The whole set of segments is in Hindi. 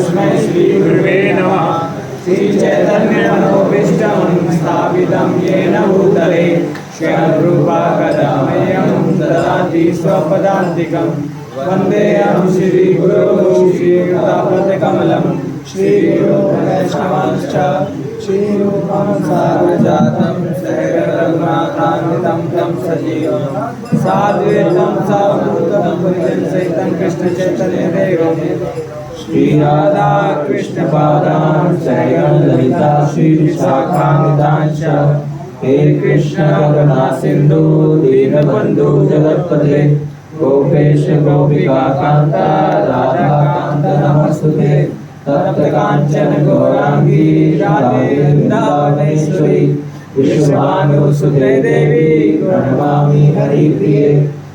तस्मै श्री गुरुवे नमः। श्री चैतन्य मनोभीष्टं स्थापितं येन भूतले स्वयं रूपा कदा मह्यं ददाति स्वपदान्तिकं। वन्देऽहं श्रीगुरो श्रीयुतापदकमलं श्रीगुरुवैष्णवांश्च श्रीरूपं साग्रजातं सहगणरघुनाथान्वितं तं सजीवं साद्वैतं सावधूतं सहितं कृष्णचैतन्यदेवं श्री राधा कृष्ण पादान् सहगण ललिता श्री विशाखान्वितांश्च। हे कृष्ण करुणा सिंधु दीनबंधु जगत्पते गोपेश गोपिका कांता राधा कांत नमस्तुते। तप्त कांचन गौरांगी राधे वृंदावनेश्वरी विश्वभानुसुते देवी प्रणमामि हरिप्रिये।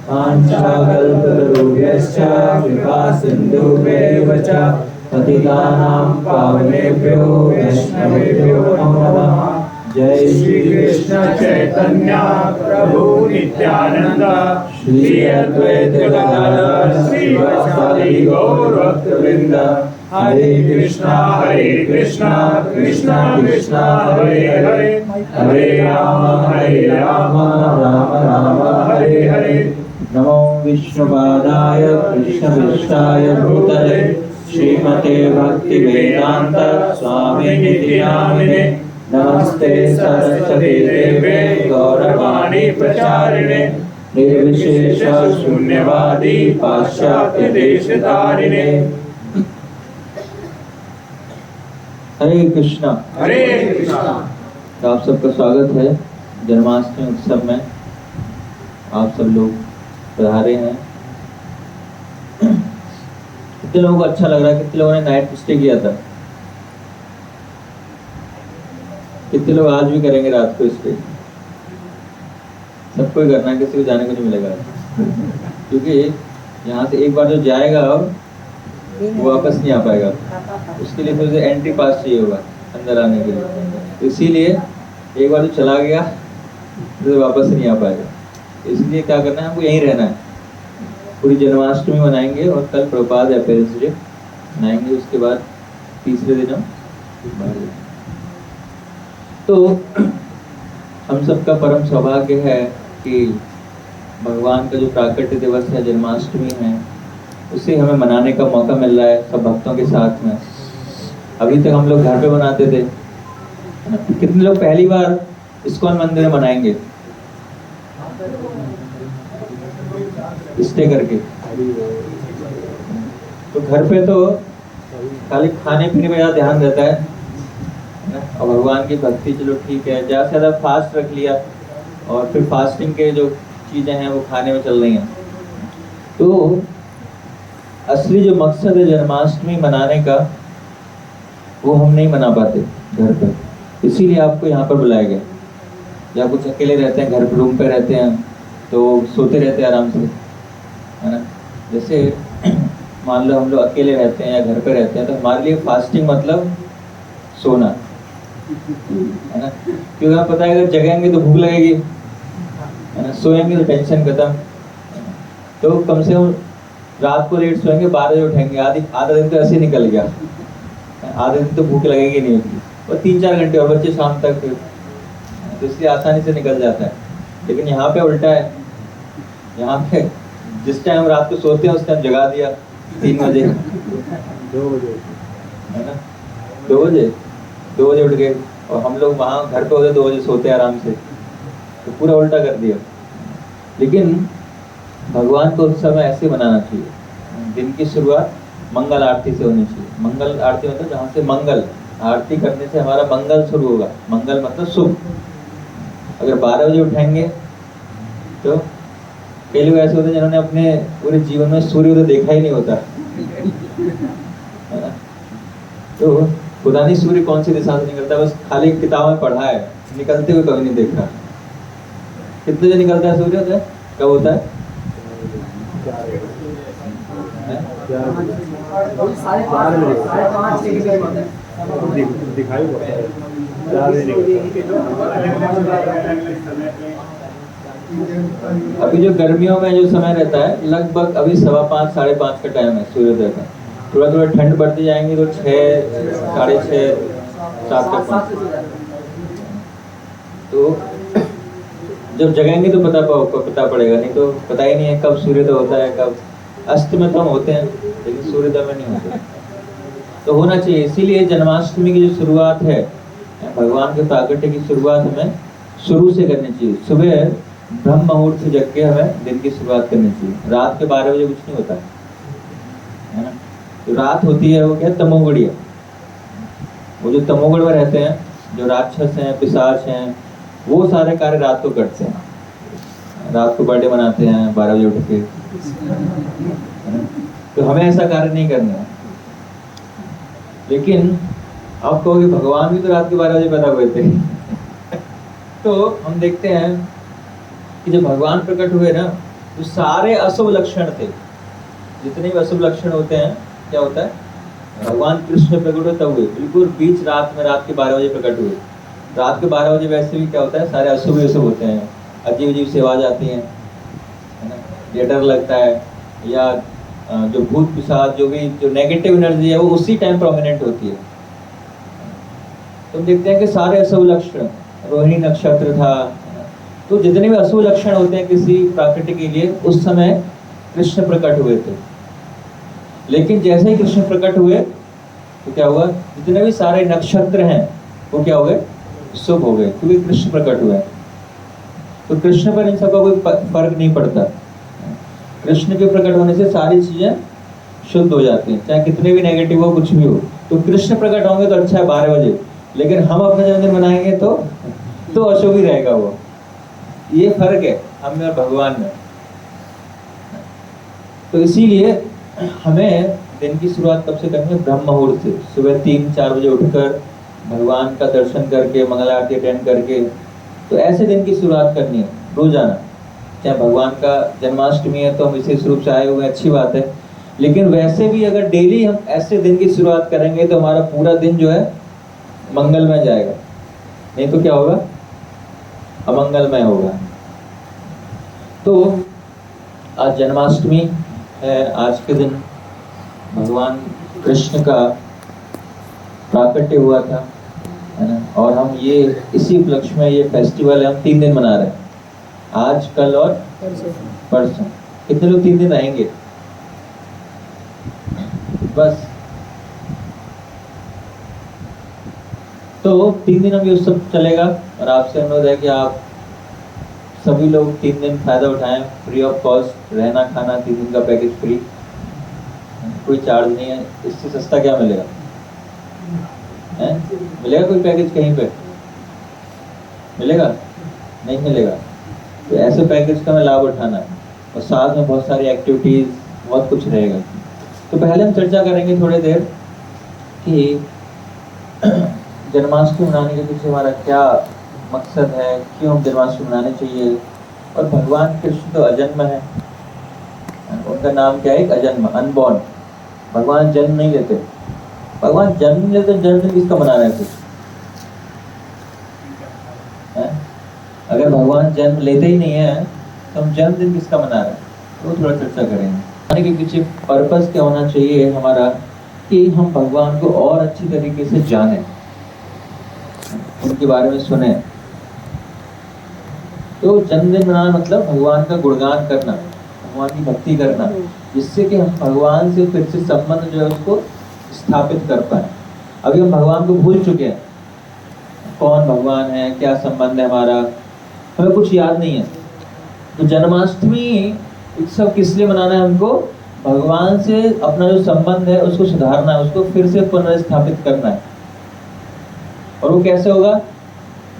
पांचाकल्पतरुभ्यश्च कृपा सिन्धुभ्येव च पतितानां पावनेभ्यो वैष्णवेभ्यो नमो नमः। जय श्री कृष्ण चैतन्य प्रभु नित्यानंद श्री अद्वैत गदाधर श्रीवासादि गौर भक्तवृंद। हरे कृष्णा कृष्णा कृष्णा हरे हरे हरे राम राम राम हरे हरे। नमो विष्णुपादाय कृष्णविष्टाय भूतले श्रीमते भक्तिवेदांत स्वामिनिति नामिने। नमस्ते सरस्वती देवे गौरवाणी प्रचारिणे निर्विशेष शून्यवादी पाश्चात्य देशतारिणे। हरे कृष्णा। हरे कृष्णा। तो आप सबका स्वागत है जन्माष्टमी उत्सव में। आप सब लोग पधारे हैं। कितने लोगों को अच्छा लग रहा है? कितने लोगों ने नाइट स्टे किया था? कितने लोग आज भी करेंगे रात को स्टे? सबको ही करना है, किसी को जाने को नहीं मिलेगा क्योंकि यहाँ से एक बार जो जाएगा वो वापस नहीं आ पाएगा। उसके लिए थोड़ा एंट्री पास चाहिए होगा अंदर आने के लिए। तो इसीलिए एक बार जो चला गया तो वापस नहीं आ पाएगा। इसलिए क्या करना है, हमको यहीं रहना है। पूरी जन्माष्टमी मनाएंगे और कल प्रभुपाद अपीयरेंस डे मनाएंगे। उसके बाद तीसरे दिन हम तो हम सबका परम सौभाग्य है कि भगवान का जो प्राकट्य दिवस है, जन्माष्टमी है, उसे हमें मनाने का मौका मिल रहा है सब भक्तों के साथ में। अभी तक हम लोग घर पे मनाते थे। कितने लोग पहली बार इस्कॉन मंदिर में मनाएंगे स्टे करके? तो घर पे तो खाली खाने पीने में ज़्यादा ध्यान रहता है और भगवान की भक्ति चलो ठीक है, ज़्यादा से ज़्यादा फास्ट रख लिया और फिर फास्टिंग के जो चीज़ें हैं वो खाने में चल रही हैं। तो असली जो मकसद है जन्माष्टमी मनाने का वो हम नहीं मना पाते घर पर। इसीलिए आपको यहाँ पर बुलाया गया। या कुछ अकेले रहते हैं, घर पर रूम पे रहते हैं तो सोते रहते हैं आराम से, है ना। जैसे मान लो हम लोग अकेले रहते हैं या घर पे रहते हैं तो हमारे लिए फास्टिंग मतलब सोना, है ना। क्योंकि हमें पता है अगर जगेंगे तो भूख लगेगी, है ना, सोएंगे तो टेंशन खत्म। तो कम से कम रात को लेट सोएंगे, 12 बजे उठेंगे। आधा दिन तो ऐसे निकल गया, आधे दिन तो भूख लगेगी नहीं होती। और 3-4 घंटे और बच्चे शाम तक, तो इसलिए आसानी से निकल जाता है। लेकिन यहाँ पे उल्टा है। यहाँ पे जिस टाइम रात को सोते हैं उस टाइम जगा दिया 3 बजे, 2 बजे, है ना। 2 बजे उठ गए और हम लोग वहाँ घर पे होते 2 बजे सोते हैं आराम से। तो पूरा उल्टा कर दिया। लेकिन भगवान को उस समय ऐसे बनाना चाहिए। दिन की शुरुआत मंगल आरती से होनी चाहिए। मंगल आरती मतलब जहाँ से मंगल आरती करने से हमारा मंगल शुरू होगा। मंगल मतलब शुभ। अगर 12 बजे उठेंगे तो कई लोग ऐसे होते हैं जिन्होंने अपने पूरे जीवन में सूर्योदय देखा ही नहीं होता, है ना। तो खुदा नहीं सूर्य कौन सी दिशा से निकलता है, बस खाली किताब में पढ़ा है, निकलते हुए कभी नहीं देखा। कितने बजे निकलता है सूर्योदय? कब होता है? दिखाई अभी जो गर्मियों में जो समय रहता है लगभग अभी 5:15 साढ़े 5 का टाइम है सूर्योदय का। थोड़ा थोड़ा ठंड बढ़ती जाएंगी तो 6, 6:30, 7 तक पहुंच। तो जब जगेंगे तो पता पड़ेगा, नहीं तो पता ही नहीं है कब सूर्योदय होता है, कब अस्त में तो हम होते हैं लेकिन सूर्योदय में नहीं होते। तो होना चाहिए। इसीलिए जन्माष्टमी की जो शुरुआत है, भगवान के प्राकट्य की शुरुआत हमें शुरू से करनी चाहिए। सुबह ब्रह्म मुहूर्त से जग के हमें दिन की शुरुआत करनी चाहिए। रात के 12 बजे कुछ नहीं होता है ना। तो रात होती है वो क्या है, तमोगुड़िया। वो जो तमोगुण में रहते हैं, जो राक्षस हैं, पिशाच हैं, वो सारे कार्य रात को करते हैं। रात को बर्थडे मनाते हैं 12 बजे उठ के, तो हमें ऐसा कार्य नहीं करना है। लेकिन आप कहोगे भगवान भी तो रात के 12 बजे पैदा हुए थे। तो हम देखते हैं कि जब भगवान प्रकट हुए ना, तो सारे अशुभ लक्षण थे, जितने भी अशुभ लक्षण होते हैं, क्या होता है, भगवान कृष्ण प्रकट हुए तब हुए, बिल्कुल बीच रात में, रात के 12 बजे प्रकट हुए। रात के 12 बजे वैसे भी क्या होता है, सारे अशुभ अशुभ होते हैं, अजीब अजीब से आवाज आती है ना, ये डर लगता है, या जो भूत पिशाच, जो नेगेटिव एनर्जी है, वो उसी टाइम प्रोमिनेंट होती है। तो देखते हैं कि सारे अशुभ लक्षण, रोहिणी नक्षत्र था, तो जितने भी अशुभ लक्षण होते हैं किसी प्राकृतिक के लिए, उस समय कृष्ण प्रकट हुए थे। लेकिन जैसे ही कृष्ण प्रकट हुए तो क्या हुआ, जितने भी सारे नक्षत्र हैं वो क्या हो गए, शुभ हो गए, क्योंकि कृष्ण प्रकट हुए। तो कृष्ण पर इन सबका कोई फर्क नहीं पड़ता। कृष्ण के प्रकट होने से सारी चीजें शुद्ध हो जाती हैं, चाहे कितने भी नेगेटिव हो, कुछ भी हो। तो कृष्ण प्रकट होंगे तो अच्छा है 12 बजे, लेकिन हम अपना जन्मदिन मनाएंगे तो अशुभ ही रहेगा वो। ये फर्क है हम में और भगवान में। तो इसीलिए हमें दिन की शुरुआत कब से करनी है, ब्रह्म मुहूर्त से। सुबह 3-4 बजे उठकर भगवान का दर्शन करके, मंगल आरती अटेंड करके, तो ऐसे दिन की शुरुआत करनी है रोजाना। चाहे भगवान का जन्माष्टमी है तो हम विशेष रूप से आए हुए, अच्छी बात है, लेकिन वैसे भी अगर डेली हम ऐसे दिन की शुरुआत करेंगे तो हमारा पूरा दिन जो है मंगलमय जाएगा, नहीं तो क्या होगा, अमंगलमय होगा। तो आज जन्माष्टमी है, आज के दिन भगवान कृष्ण का प्राकट्य हुआ था, है ना। और हम ये इसी उपलक्ष्य में ये फेस्टिवल है, हम 3 दिन मना रहे हैं, आज, कल और परसों। कितने लोग 3 दिन रहेंगे? बस। तो 3 दिन हम ये उत्सव चलेगा, और आपसे अनुरोध है कि आप सभी लोग 3 दिन फायदा उठाएं, फ्री ऑफ कॉस्ट, रहना खाना 3 दिन का पैकेज फ्री, कोई चार्ज नहीं है। इससे सस्ता क्या मिलेगा, है? मिलेगा कोई पैकेज कहीं पे? मिलेगा? नहीं मिलेगा। तो ऐसे पैकेज का हमें लाभ उठाना है, और साथ में बहुत सारी एक्टिविटीज, बहुत कुछ रहेगा। तो पहले हम चर्चा करेंगे थोड़ी देर कि जन्माष्टमी मनाने के पीछे हमारा क्या मकसद है, क्यों हम जन्माष्टमी मनाने चाहिए। और भगवान कृष्ण तो अजन्म है, उनका नाम क्या है, अजन्म, अनबॉर्न। भगवान जन्म नहीं लेते। भगवान जन्म लेते, जन्मदिन किसका मना रहे थे? अगर भगवान जन्म लेते ही नहीं है तो हम जन्मदिन किसका मना रहे हैं, वो थोड़ा चर्चा करेंगे। मनाने के पीछे पर्पस क्या होना चाहिए हमारा, कि हम भगवान को और अच्छी तरीके से जाने, उनके बारे में सुने। तो जन्मदिन मनाना मतलब भगवान का गुणगान करना, भगवान की भक्ति करना, जिससे कि हम भगवान से फिर से संबंध जो है उसको स्थापित कर पाए। अभी हम भगवान को भूल चुके हैं, कौन भगवान है, क्या संबंध है हमारा, हमें कुछ याद नहीं है। तो जन्माष्टमी उत्सव किस लिए मनाना है हमको, भगवान से अपना जो संबंध है उसको सुधारना है, उसको फिर से पुनर्स्थापित करना है। और वो कैसे होगा,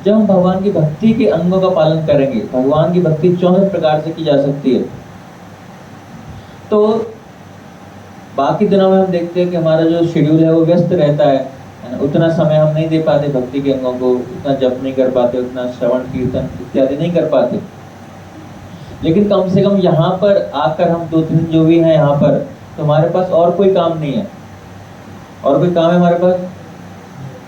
जब हम भगवान की भक्ति के अंगों का पालन करेंगे। भगवान की भक्ति 64 प्रकार से की जा सकती है। तो बाकी दिनों में हम देखते हैं कि हमारा जो शेड्यूल है वो व्यस्त रहता है, उतना समय हम नहीं दे पाते भक्ति के अंगों को, उतना जप नहीं कर पाते, उतना श्रवण कीर्तन इत्यादि नहीं कर पाते। लेकिन कम से कम यहाँ पर आकर हम 2 दिन जो भी हैं यहाँ पर, तो हमारे पास और कोई काम नहीं है। और कोई काम है हमारे पास?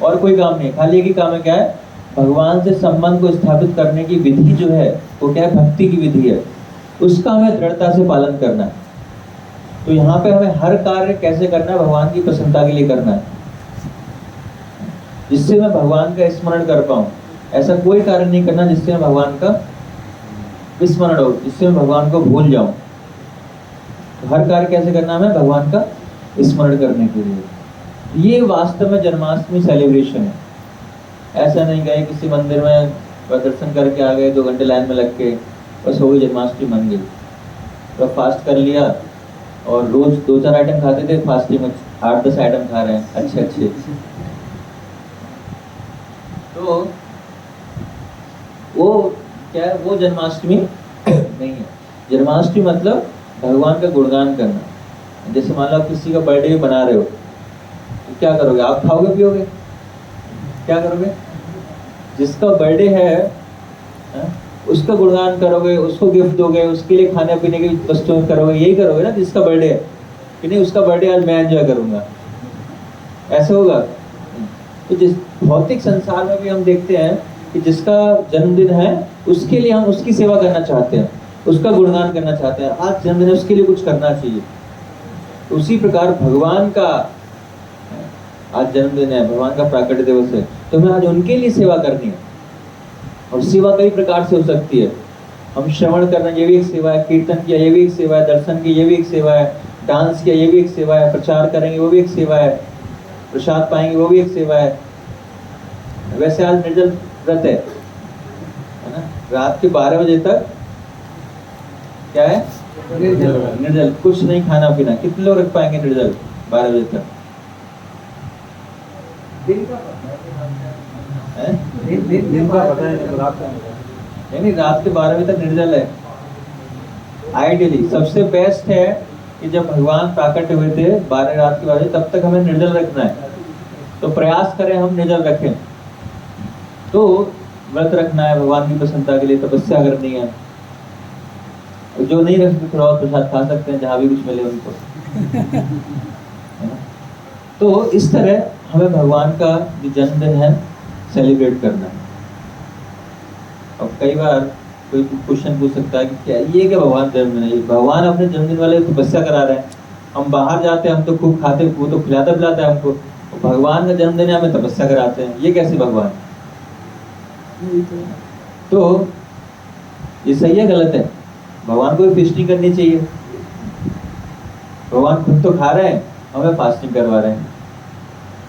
और कोई काम नहीं है, खाली एक ही काम है, क्या है, भगवान से संबंध को स्थापित करने की विधि जो है वो क्या है, भक्ति की विधि है, उसका हमें दृढ़ता से पालन करना है। तो यहाँ पे हमें हर कार्य कैसे करना है, भगवान की प्रसन्नता के लिए करना है, जिससे मैं भगवान का स्मरण कर पाऊं। ऐसा कोई कार्य नहीं करना जिससे मैं भगवान का विस्मरण हो, जिससे मैं भगवान को भूल जाऊं। तो हर कार्य कैसे करना है, भगवान का स्मरण करने के लिए। ये वास्तव में जन्माष्टमी सेलिब्रेशन है। ऐसा नहीं गए किसी मंदिर में दर्शन करके आ गए, 2 घंटे लाइन में लग के बस हो गई जन्माष्टमी बन गई। तो फास्ट कर लिया और रोज 2-4 आइटम खाते थे, फास्टिंग में 8-10 आइटम खा रहे हैं अच्छे अच्छे। तो वो क्या है, वो जन्माष्टमी नहीं है। जन्माष्टमी मतलब भगवान का गुणगान करना। जैसे मान लो आप किसी का बर्थडे बना रहे हो, तो क्या करोगे, आप खाओगे पियोगे, क्या करोगे, जिसका बर्थडे है उसका गुणगान करोगे, उसको गिफ्ट दोगे, उसके लिए खाने पीने की वस्तुएं करोगे, यही करोगे ना जिसका बर्थडे है, कि नहीं उसका बर्थडे आज मैं एंजॉय करूंगा, ऐसा होगा। तो जिस भौतिक संसार में भी हम देखते हैं कि जिसका जन्मदिन है उसके लिए हम उसकी सेवा करना चाहते हैं, उसका गुणगान करना चाहते हैं, आज जन्मदिन है उसके लिए कुछ करना चाहिए। तो उसी प्रकार भगवान का आज जन्मदिन है, भगवान का प्राकट्य दिवस है, तो हमें आज उनके लिए सेवा करनी है। और सेवा कई प्रकार से हो सकती है। हम श्रवण करना, ये भी एक सेवा है, कीर्तन किया ये भी एक सेवा है, दर्शन की ये भी एक सेवा है, डांस किया ये भी एक सेवा है, प्रचार करेंगे वो भी एक सेवा है, प्रसाद पाएंगे वो भी एक सेवा है। वैसे आज निर्जल व्रत है ना, रात के 12 बजे तक क्या है, निर्जल, कुछ नहीं खाना पीना। कितने लोग रख पाएंगे निर्जल 12 बजे तक? दिन का पता है, रात का नहीं, रात के 12 बजे तक निर्जल है। आइडियली सबसे बेस्ट है कि जब भगवान प्राकट हुए थे 12 रात के 12 बजे, तब तक हमें निर्जल रखना है। तो प्रयास करें हम निर्जल रखें। तो व्रत रखना है, भगवान की प्रसन्नता के लिए तपस्या करनी है। जो नहीं रख सकते थोड़ा और प्रसाद खा सकते हैं, जहाँ भी कुछ मिले उनको, है ना। तो इस तरह हमें भगवान का जो जन्मदिन है सेलिब्रेट करना है। अब कई बार कोई क्वेश्चन पूछ सकता है कि क्या ये क्या भगवान जन्मदिन है, भगवान अपने जन्मदिन वाले तपस्या करा रहे हैं, हम बाहर जाते हैं, हम तो खूब खाते, वो तो खिलाता पिलाता है हमको, भगवान का जन्मदिन है हमें तपस्या कराते हैं, ये कैसे भगवान? तो ये सही है गलत है? भगवान को भी फीस्टिंग करनी चाहिए। भगवान खुद तो खा रहे हैं, हमें फास्टिंग करवा रहे हैं,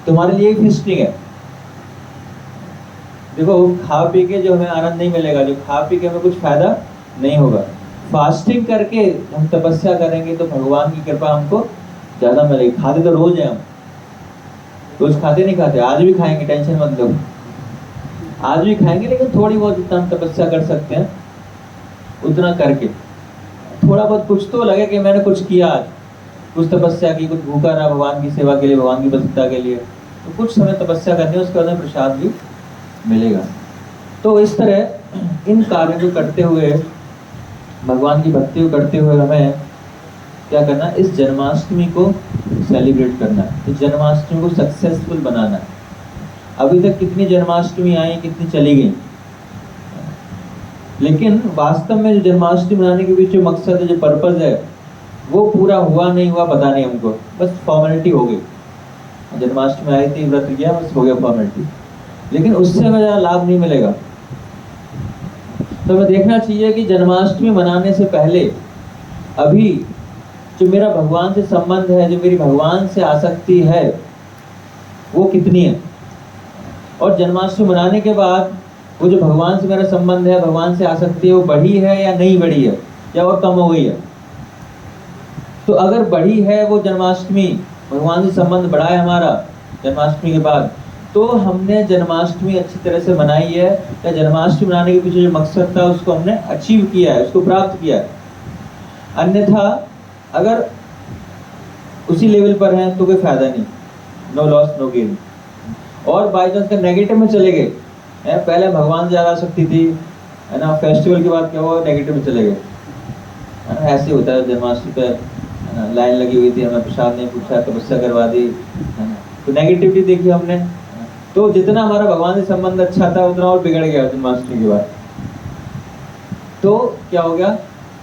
तुम्हारे लिए फीस्टिंग है। देखो खा पी के जो हमें आनंद नहीं मिलेगा, जो खा पी के हमें कुछ फायदा नहीं होगा। फास्टिंग करके हम तपस्या करेंगे तो भगवान की कृपा हमको ज्यादा मिलेगी। खाते तो रोज है, हम रोज खाते नहीं खाते, आज भी खाएंगे, टेंशन मत लो, आज भी खाएंगे, लेकिन थोड़ी बहुत जितना हम तपस्या कर सकते हैं उतना करके, थोड़ा बहुत कुछ तो लगे कि मैंने कुछ किया, आज कुछ तपस्या की, कुछ भूखा रहा भगवान की सेवा के लिए, भगवान की प्रसन्नता के लिए, तो कुछ समय तपस्या करनी है, उसके बाद में प्रसाद भी मिलेगा। तो इस तरह इन कार्यों को करते हुए, भगवान की भक्ति को करते हुए हमें क्या करना है, इस जन्माष्टमी को सेलिब्रेट करना है, इस जन्माष्टमी को सक्सेसफुल बनाना है। अभी तक कितनी जन्माष्टमी आई, कितनी चली गई, लेकिन वास्तव में जो जन्माष्टमी मनाने के पीछे मकसद है, जो पर्पज है, वो पूरा हुआ नहीं हुआ पता नहीं हमको, बस फॉर्मेलिटी हो गई। जन्माष्टमी आई थी, व्रत किया, बस हो गया फॉर्मेलिटी, लेकिन उससे हमें ज़्यादा लाभ नहीं मिलेगा। तो हमें देखना चाहिए कि जन्माष्टमी मनाने से पहले अभी जो मेरा भगवान से संबंध है, जो मेरी भगवान से आसक्ति है, वो कितनी है, और जन्माष्टमी मनाने के बाद वो जो भगवान से मेरा संबंध है, भगवान से आसक्ति है, वो बढ़ी है या नहीं बढ़ी है, या और कम हो गई है। तो अगर बढ़ी है वो जन्माष्टमी, भगवान से संबंध बढ़ा है हमारा जन्माष्टमी के बाद, तो हमने जन्माष्टमी अच्छी तरह से मनाई है, या जन्माष्टमी मनाने के पीछे जो मकसद था उसको हमने अचीव किया है, उसको प्राप्त किया है। अन्यथा अगर उसी लेवल पर हैं तो कोई फायदा नहीं, नो लॉस नो गेन। और बाई चांस का नेगेटिव में चले गए, पहले भगवान से ज़्यादा शक्ति थी, है ना, फेस्टिवल के बाद क्या हुआ, नेगेटिव में चले गए, है ना। ऐसे होता है, जन्माष्टमी पे लाइन लगी हुई थी, हमें प्रसाद नहीं पूछा, तपस्या करवा दी, है ना, तो नेगेटिविटी देखी हमने। तो जितना हमारा भगवान से संबंध अच्छा था उतना और बिगड़ गया जन्माष्टमी के बाद। तो क्या हो गया,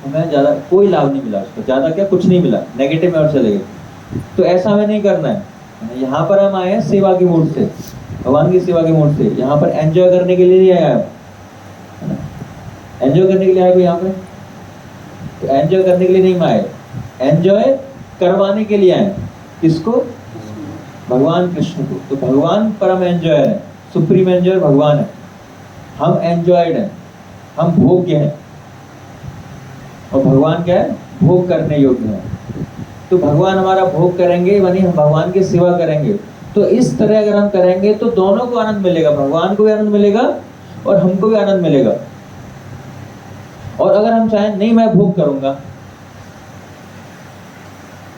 हमें ज़्यादा कोई लाभ नहीं मिला उसको, ज़्यादा क्या कुछ नहीं मिला, नेगेटिव में और चले गए। तो ऐसा हमें नहीं करना है। यहाँ पर हम आए हैं सेवा के मूड से, भगवान की सेवा के मूड से। यहाँ पर एंजॉय करने के लिए नहीं आया है ना, एंजॉय करने के लिए आए कोई यहाँ पे? तो एंजॉय करने के लिए नहीं आए, एंजॉय करवाने के लिए आए। किसको? भगवान कृष्ण को। तो भगवान परम एंजॉयर है, सुप्रीम एंजॉयर भगवान है, हम एंजॉयड हैं, हम भोग्य हैं, और भगवान क्या है? भोग करने योग्य है। तो भगवान हमारा भोग करेंगे, यानी हम भगवान की सेवा करेंगे। तो इस तरह अगर हम करेंगे तो दोनों को आनंद मिलेगा, भगवान को भी आनंद मिलेगा और हमको भी आनंद मिलेगा। और अगर हम चाहें नहीं मैं भोग करूंगा,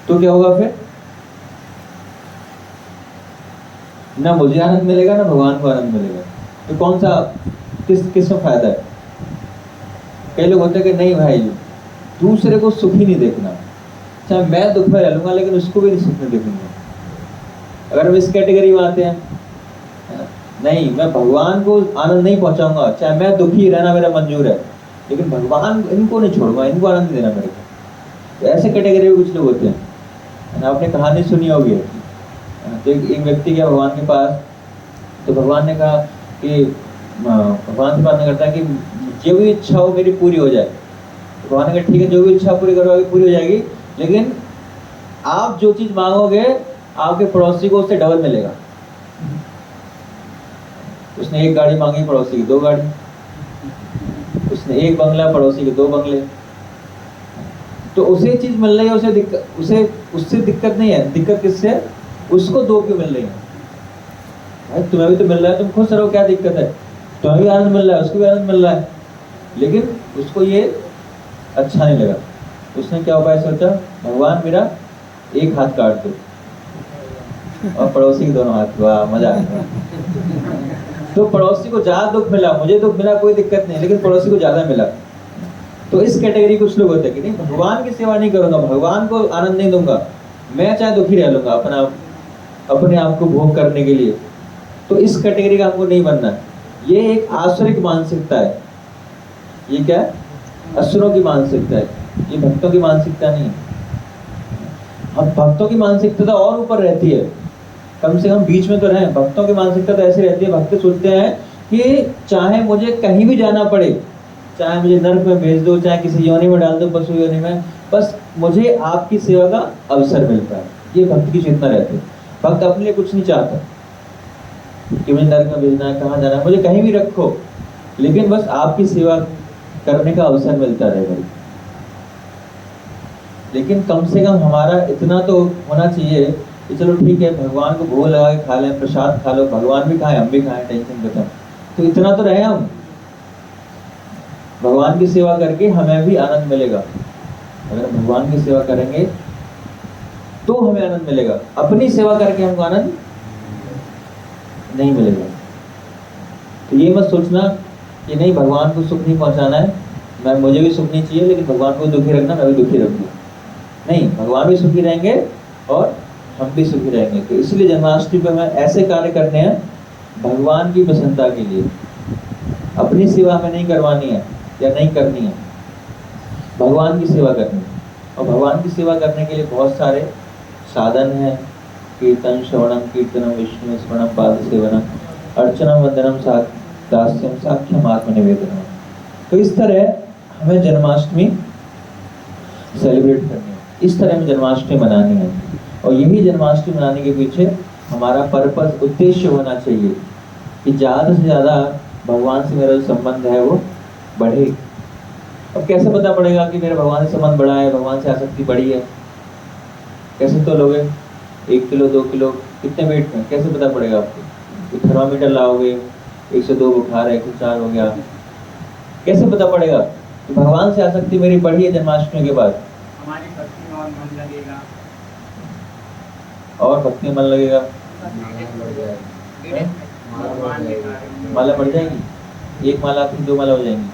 तो क्या होगा फिर? ना मुझे आनंद मिलेगा ना भगवान को आनंद मिलेगा। तो कौन सा, किस में फायदा है? कई लोग होते हैं कि नहीं भाई, दूसरे को सुखी नहीं देखना, चाहे मैं दुख में रह लूंगा लेकिन उसको भी नहीं सुख में देखूंगा। अगर हम इस कैटेगरी में आते हैं, नहीं मैं भगवान को आनंद नहीं पहुंचाऊंगा, चाहे मैं दुखी रहना मेरा मंजूर है, लेकिन भगवान इनको नहीं छोड़ूंगा, इनको आनंद देना मेरे को। तो ऐसे कैटेगरी में कुछ लोग होते हैं। आपने कहानी सुनी होगी, तो एक व्यक्ति गया भगवान के पास, तो भगवान ने कहा कि भगवान से प्रार्थना करता है कि जो भी इच्छा हो मेरी पूरी हो जाए। तो भगवान ने कहा ठीक है, जो भी इच्छा पूरी करोगे पूरी हो जाएगी, लेकिन आप जो चीज मांगोगे आपके पड़ोसी को उससे डबल मिलेगा। उसने एक गाड़ी मांगी, पड़ोसी की 2 गाड़ी, उसने एक बंगला, पड़ोसी के 2 बंगले। तो उसे चीज मिल रही है, उससे दिक्कत नहीं है। दिक्कत किससे? उसको 2 क्यों मिल रही है? भाई तुम्हें भी तो मिल रहा है, तुम खुश रहो, क्या दिक्कत है? तुम्हें भी आनंद मिल रहा है, उसको भी आनंद मिल रहा है, लेकिन उसको ये अच्छा नहीं लगा। उसने क्या उपाय सोचा? भगवान मेरा एक हाथ काट दो और पड़ोसी के दोनों हाथ। वाह, मजा आ गया। तो पड़ोसी को ज्यादा दुख मिला, मुझे दुख मिला कोई दिक्कत नहीं, लेकिन पड़ोसी को ज्यादा मिला। तो इस कैटेगरी कुछ लोग होते हैं कि नहीं भगवान की सेवा नहीं करूंगा, भगवान को आनंद नहीं दूंगा, मैं चाहे दुखी रह लूंगा अपने आप को भोग करने के लिए। तो इस कैटेगरी का हमको नहीं बनना है। ये एक आसुरिक मानसिकता है। ये क्या है? असुरों की मानसिकता है, ये भक्तों की मानसिकता नहीं है। अब भक्तों की मानसिकता तो और ऊपर रहती है, कम से कम बीच में तो रहे। भक्तों की मानसिकता तो ऐसी रहती है, भक्त सोचते हैं कि चाहे मुझे कहीं भी जाना पड़े, चाहे मुझे नर्क में भेज दो, चाहे किसी योनि में डाल दो, पशु योनि में, बस मुझे आपकी सेवा का अवसर मिलता है। ये भक्त की चेतना रहती है। भक्त अपने लिए कुछ नहीं चाहता कि मुझे नर्क में भेजना है, कहाँ जाना है, मुझे कहीं भी रखो, लेकिन बस आपकी सेवा करने का अवसर मिलता रहे। लेकिन कम से कम हमारा इतना तो होना चाहिए कि चलो ठीक है, भगवान को भोग लगा के खा लें, प्रसाद खा लो, भगवान भी खाए हम भी खाएं, टेंशन खत्म। तो इतना तो रहे हम, भगवान की सेवा करके हमें भी आनंद मिलेगा। अगर भगवान की सेवा करेंगे तो हमें आनंद मिलेगा, अपनी सेवा करके हमको आनंद नहीं मिलेगा। तो ये मत सोचना कि नहीं भगवान को सुख नहीं पहुंचाना है, मुझे भी सुख नहीं चाहिए, लेकिन भगवान को दुखी रखना, मैं भी दुखी रखूंगा। नहीं, भगवान भी सुखी रहेंगे और हम भी सुखी रहेंगे। तो इसलिए जन्माष्टमी पर हमें ऐसे कार्य करने हैं भगवान की प्रसन्नता के लिए। अपनी सेवा हमें नहीं करवानी है या नहीं करनी है, भगवान की सेवा करनी है। और भगवान की सेवा करने के लिए बहुत सारे साधन हैं। कीर्तन श्रवणम कीर्तनम विष्णु स्मरणम पाद सेवनम अर्चनम वंदनम दास्यम साख्यम आत्मनिवेदनम। तो इस तरह हमें जन्माष्टमी सेलिब्रेट करनी है, इस तरह हमें जन्माष्टमी मनानी है। और यही जन्माष्टमी मनाने के पीछे हमारा पर्पस, उद्देश्य होना चाहिए कि ज़्यादा से ज़्यादा भगवान से मेरा जो संबंध है वो बढ़े। अब कैसे पता पड़ेगा कि मेरा भगवान से संबंध बढ़ा है, भगवान से आसक्ति बढ़ी है? कैसे तो लोगे? 1 किलो 2 किलो कितने वेट में कैसे पता पड़ेगा आपको? थर्मामीटर लाओगे, 102 बुखार है, 104 हो गया, कैसे पता पड़ेगा कि भगवान से आसक्ति मेरी बढ़ी है जन्माष्टमी के बाद? हमारी भक्ति में और मन लगेगा, और भक्ति में मन लगेगा, माला बढ़ जाएगी, 1 माला फिर 2 माला हो जाएंगी,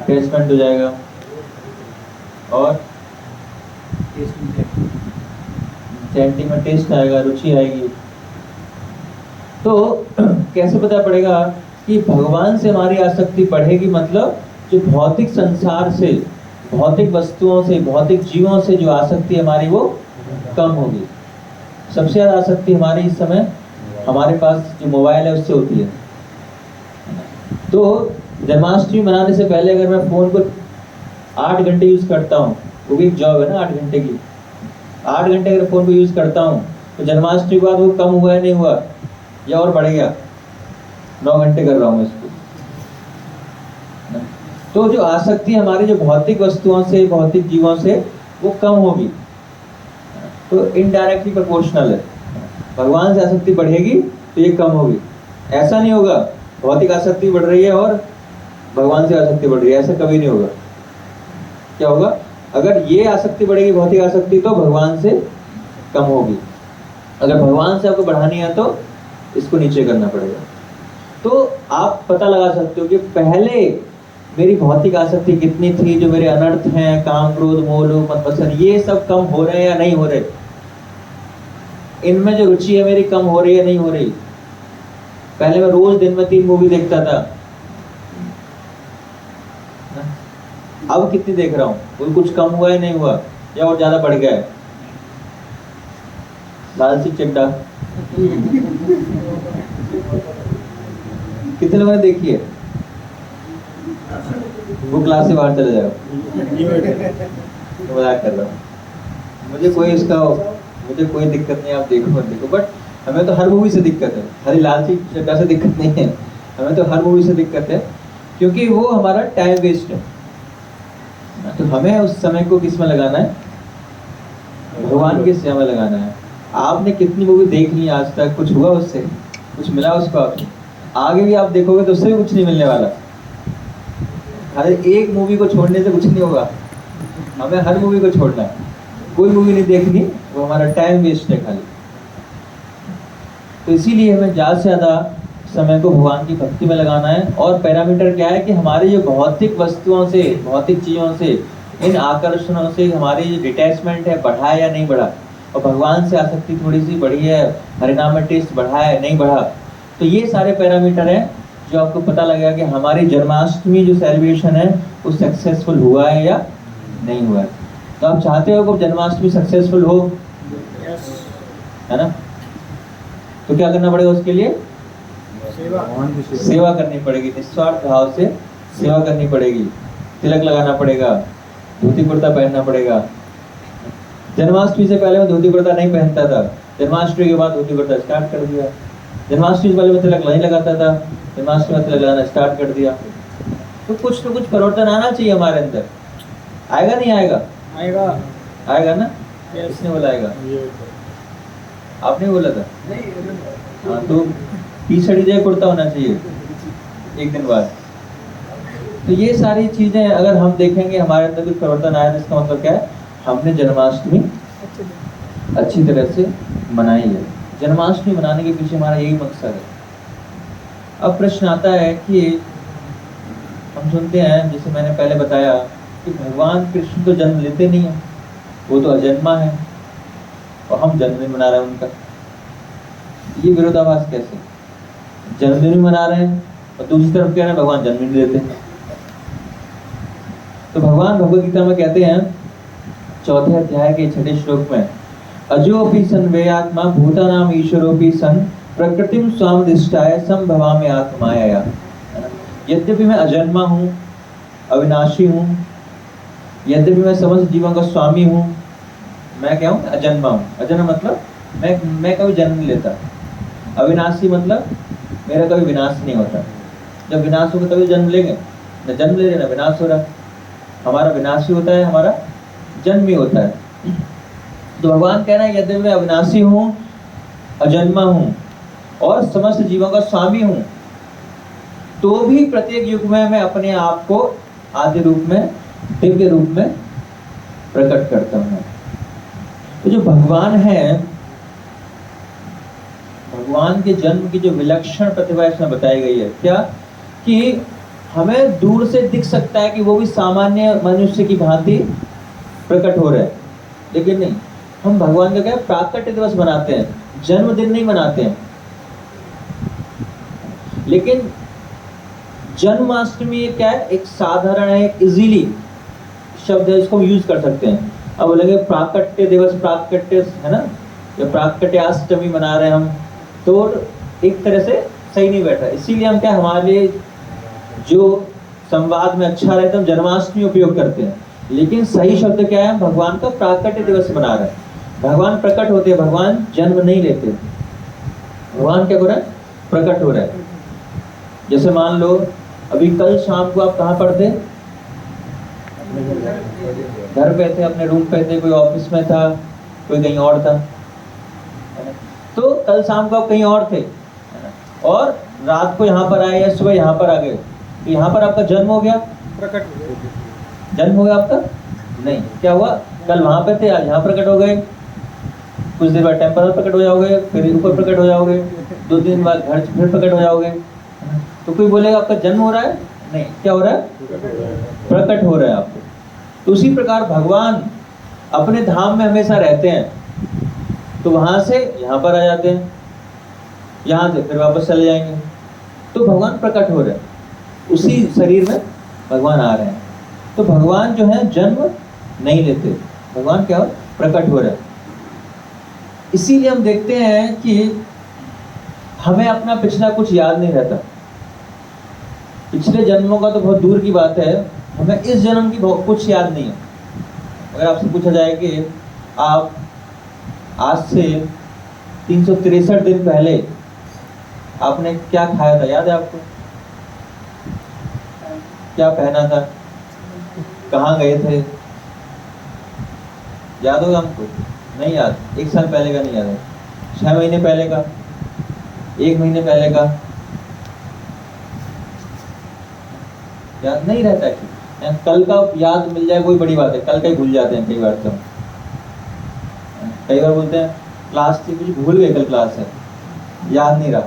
अटैचमेंट हो जाएगा, और चैंटिंग में टेस्ट आएगा, रुचि आएगी। तो कैसे पता पड़ेगा कि भगवान से हमारी आसक्ति बढ़ेगी, मतलब जो भौतिक संसार से, भौतिक वस्तुओं से, भौतिक जीवों से जो आसक्ति हमारी वो कम होगी। सबसे ज्यादा आसक्ति हमारी इस समय हमारे पास जो मोबाइल है उससे होती है। तो जन्माष्टमी मनाने से पहले अगर मैं फोन को 8 घंटे यूज करता हूँ, वो भी एक जॉब है ना 8 घंटे की, 8 घंटे अगर फोन को यूज करता हूँ तो जन्माष्टमी के बाद वो कम हुआ है नहीं हुआ, या और बढ़ गया? 9 घंटे कर रहा हूँ इसको। तो जो आसक्ति हमारी जो भौतिक वस्तुओं से, भौतिक जीवों से, वो कम होगी। तो इनडायरेक्टली प्रोपोर्शनल है। भगवान से आसक्ति बढ़ेगी तो ये कम होगी। ऐसा नहीं होगा भौतिक आसक्ति बढ़ रही है और भगवान से आसक्ति बढ़ रही है, ऐसा कभी नहीं होगा। क्या होगा? अगर ये आसक्ति बढ़ेगी, भौतिक आसक्ति, तो भगवान से कम होगी। अगर भगवान से आपको बढ़ानी है तो इसको नीचे करना पड़ेगा। तो आप पता लगा सकते हो कि पहले मेरी भौतिक आसक्ति कितनी थी, जो मेरे अनर्थ हैं, काम, क्रोध, मोह, लोभ, मद, मत्सर, ये सब कम हो रहे हैं या नहीं हो रहे? इनमें जो रुचि है मेरी कम हो रही है नहीं हो रही? पहले मैं रोज दिन में 3 मूवी देखता था, अब कितनी देख रहा हूँ? वो कुछ कम हुआ है नहीं हुआ, या और ज्यादा बढ़ गया है? लालची चिड्डा कितने लोगों ने देखी है? वो क्लास से बाहर चले जाओ। मजाक कर रहा हूँ, मुझे कोई दिक्कत नहीं, आप देखो मत देखो, बट हमें तो हर मूवी से दिक्कत है, हरी लालची चिड्डा से दिक्कत नहीं है, हमें तो हर मूवी से दिक्कत है, क्योंकि वो हमारा टाइम वेस्ट है। तो हमें उस समय को किस में लगाना है? भगवान की सेवा में लगाना है। आपने कितनी मूवी देख ली आज तक? कुछ हुआ उससे? कुछ मिला उसको? आपको आगे भी आप देखोगे तो उससे भी कुछ नहीं मिलने वाला। हर एक मूवी को छोड़ने से कुछ नहीं होगा, हमें हर मूवी को छोड़ना है। कोई मूवी नहीं देखनी, वो हमारा टाइम वेस्ट है खाली। तो इसीलिए हमें ज़्यादा से ज़्यादा समय को भगवान की भक्ति में लगाना है। और पैरामीटर क्या है कि हमारी जो भौतिक वस्तुओं से, भौतिक चीज़ों से, इन आकर्षणों से हमारी जो डिटैचमेंट है, बढ़ा है या नहीं बढ़ा, और भगवान से आसक्ति थोड़ी सी बढ़ी है, हरिनाम में टेस्ट बढ़ा है नहीं बढ़ा। तो ये सारे पैरामीटर हैं जो आपको पता लगेगा कि हमारी जन्माष्टमी जो सेलिब्रेशन है वो सक्सेसफुल हुआ है या नहीं हुआ है। तो आप चाहते हो कि जन्माष्टमी सक्सेसफुल हो, है ना? तो क्या करना पड़ेगा उसके लिए? सेवा करनी पड़ेगी, निस्वार्थ भाव से सेवा करनी पड़ेगी, तिलक लगाना पड़ेगा, धोती कुर्ता पहनना पड़ेगा। जन्माष्टमी से पहले मैं धोती कुर्ता नहीं पहनता था, जन्माष्टमी के बाद धोती कुर्ता स्टार्ट कर दिया। जन्माष्टमी से पहले मैं तिलक नहीं लगाता था, जन्माष्टमी में तिलक लगाना स्टार्ट कर दिया। तो कुछ न कुछ परिवर्तन आना चाहिए हमारे अंदर। आएगा नहीं आएगा? आएगा ना? किसने बोला आएगा? आपने बोला था। हाँ, तो टी-शर्ट जय कुर्ता होना चाहिए एक दिन बाद। तो ये सारी चीजें अगर हम देखेंगे हमारे अंदर कुछ परिवर्तन आया, तो इसका मतलब क्या है? हमने जन्माष्टमी अच्छी तरह से मनाई है। जन्माष्टमी मनाने के पीछे हमारा यही मकसद है। अब प्रश्न आता है कि हम सुनते हैं, जैसे मैंने पहले बताया, कि भगवान कृष्ण तो जन्म लेते नहीं है, वो तो अजन्मा है, और हम जन्मदिन मना रहे हैं उनका। ये विरोधाभास कैसे? जन्मदिन मना रहे हैं और दूसरी तरफ कह रहे हैं भगवान जन्म नहीं लेते। तो भगवान भगवद गीता में कहते हैं 4थे अध्याय के 6ठे श्लोक में, अजोपि सन्वेयात्मा भूतानाम ईश्वरोपि सन प्रकृतिम स्वामदिष्टाय संभवामि आत्माया। यद्यपि मैं अजन्मा हूँ, अविनाशी हूँ, यद्यपि मैं समस्त जीवों का स्वामी हूँ, मैं क्या हूँ? अजन्मा हूँ। अजन्मा मतलब मैं कभी जन्म नहीं लेता। अविनाशी मतलब मेरा कभी विनाश नहीं होता। जब विनाश होगा तभी जन्म लेंगे, न जन्म ले रहे ना विनाश हो रहा। हमारा विनाश ही होता है, हमारा जन्म ही होता है। तो भगवान कह रहे हैं यद्यपि मैं अविनाशी हूँ, अजन्मा हूँ और समस्त जीवों का स्वामी हूँ, तो भी प्रत्येक युग में मैं अपने आप को आदि रूप में, दिव्य रूप में प्रकट करता हूँ। तो जो भगवान है, भगवान के जन्म की जो विलक्षण प्रतिभा इसमें बताई गई है, क्या कि हमें दूर से दिख सकता है कि वो भी सामान्य मनुष्य की भांति प्रकट हो रहे हैं, लेकिन नहीं, हम भगवान का क्या प्राकट्य दिवस मनाते हैं, जन्मदिन नहीं मनाते हैं। लेकिन जन्माष्टमी ये क्या है, एक साधारण है, एक इजीली शब्द है, इसको हम यूज कर सकते हैं। अब बोलेंगे प्राकट्य दिवस, प्राकट्य है ना, या प्राकट्याष्टमी मना रहे हैं हम, तो एक तरह से सही नहीं बैठा। इसीलिए हम क्या, हमारे जो संवाद में अच्छा रहता है हम जन्माष्टमी उपयोग करते हैं, लेकिन सही शब्द क्या है, भगवान का प्राकट्य दिवस मना रहे हैं। भगवान प्रकट होते हैं, भगवान जन्म नहीं लेते। भगवान क्या हो रहा है, प्रकट हो रहा है। जैसे मान लो अभी कल शाम को आप कहाँ पढ़ते, घर पे थे, अपने रूम पे थे, कोई ऑफिस में था, कोई कहीं और था। तो कल शाम को आप कहीं और थे और रात को यहाँ पर आए या सुबह यहाँ पर आ गए, तो यहाँ पर आपका जन्म हो गया, प्रकट जन्म हो गया आपका नहीं। क्या हुआ, कल वहां पे थे, आज यहाँ प्रकट हो गए, कुछ देर बाद टेम्परल प्रकट हो जाओगे, फिर ऊपर प्रकट हो जाओगे, 2 दिन बाद घर फिर प्रकट हो जाओगे। तो कोई बोलेगा आपका जन्म हो रहा है, नहीं, क्या हो रहा है, प्रकट हो रहा है आपको। तो उसी प्रकार भगवान अपने धाम में हमेशा रहते हैं, तो वहां से यहाँ पर आ जाते हैं, यहाँ से फिर वापस चले जाएंगे। तो भगवान प्रकट हो रहे हैं, उसी शरीर में भगवान आ रहे हैं। तो भगवान जो है जन्म नहीं लेते, भगवान क्या हो, प्रकट हो रहे हैं। इसीलिए हम देखते हैं कि हमें अपना पिछला कुछ याद नहीं रहता। पिछले जन्मों का तो बहुत दूर की बात है, हमें इस जन्म की कुछ याद नहीं है। अगर आपसे पूछा जाए कि आप आज से 363 दिन पहले आपने क्या खाया था, याद है आपको, क्या पहना था, कहाँ गए थे, याद होगा हमको, नहीं याद। 1 साल पहले का नहीं याद है, 6 महीने पहले का, 1 महीने पहले का याद नहीं रहता है। कल का याद मिल जाए कोई बड़ी बात है, कल का ही भूल जाते हैं कई बार। तो कई बार बोलते हैं क्लास थी, कुछ भूल गए, कल क्लास है, याद नहीं रहा,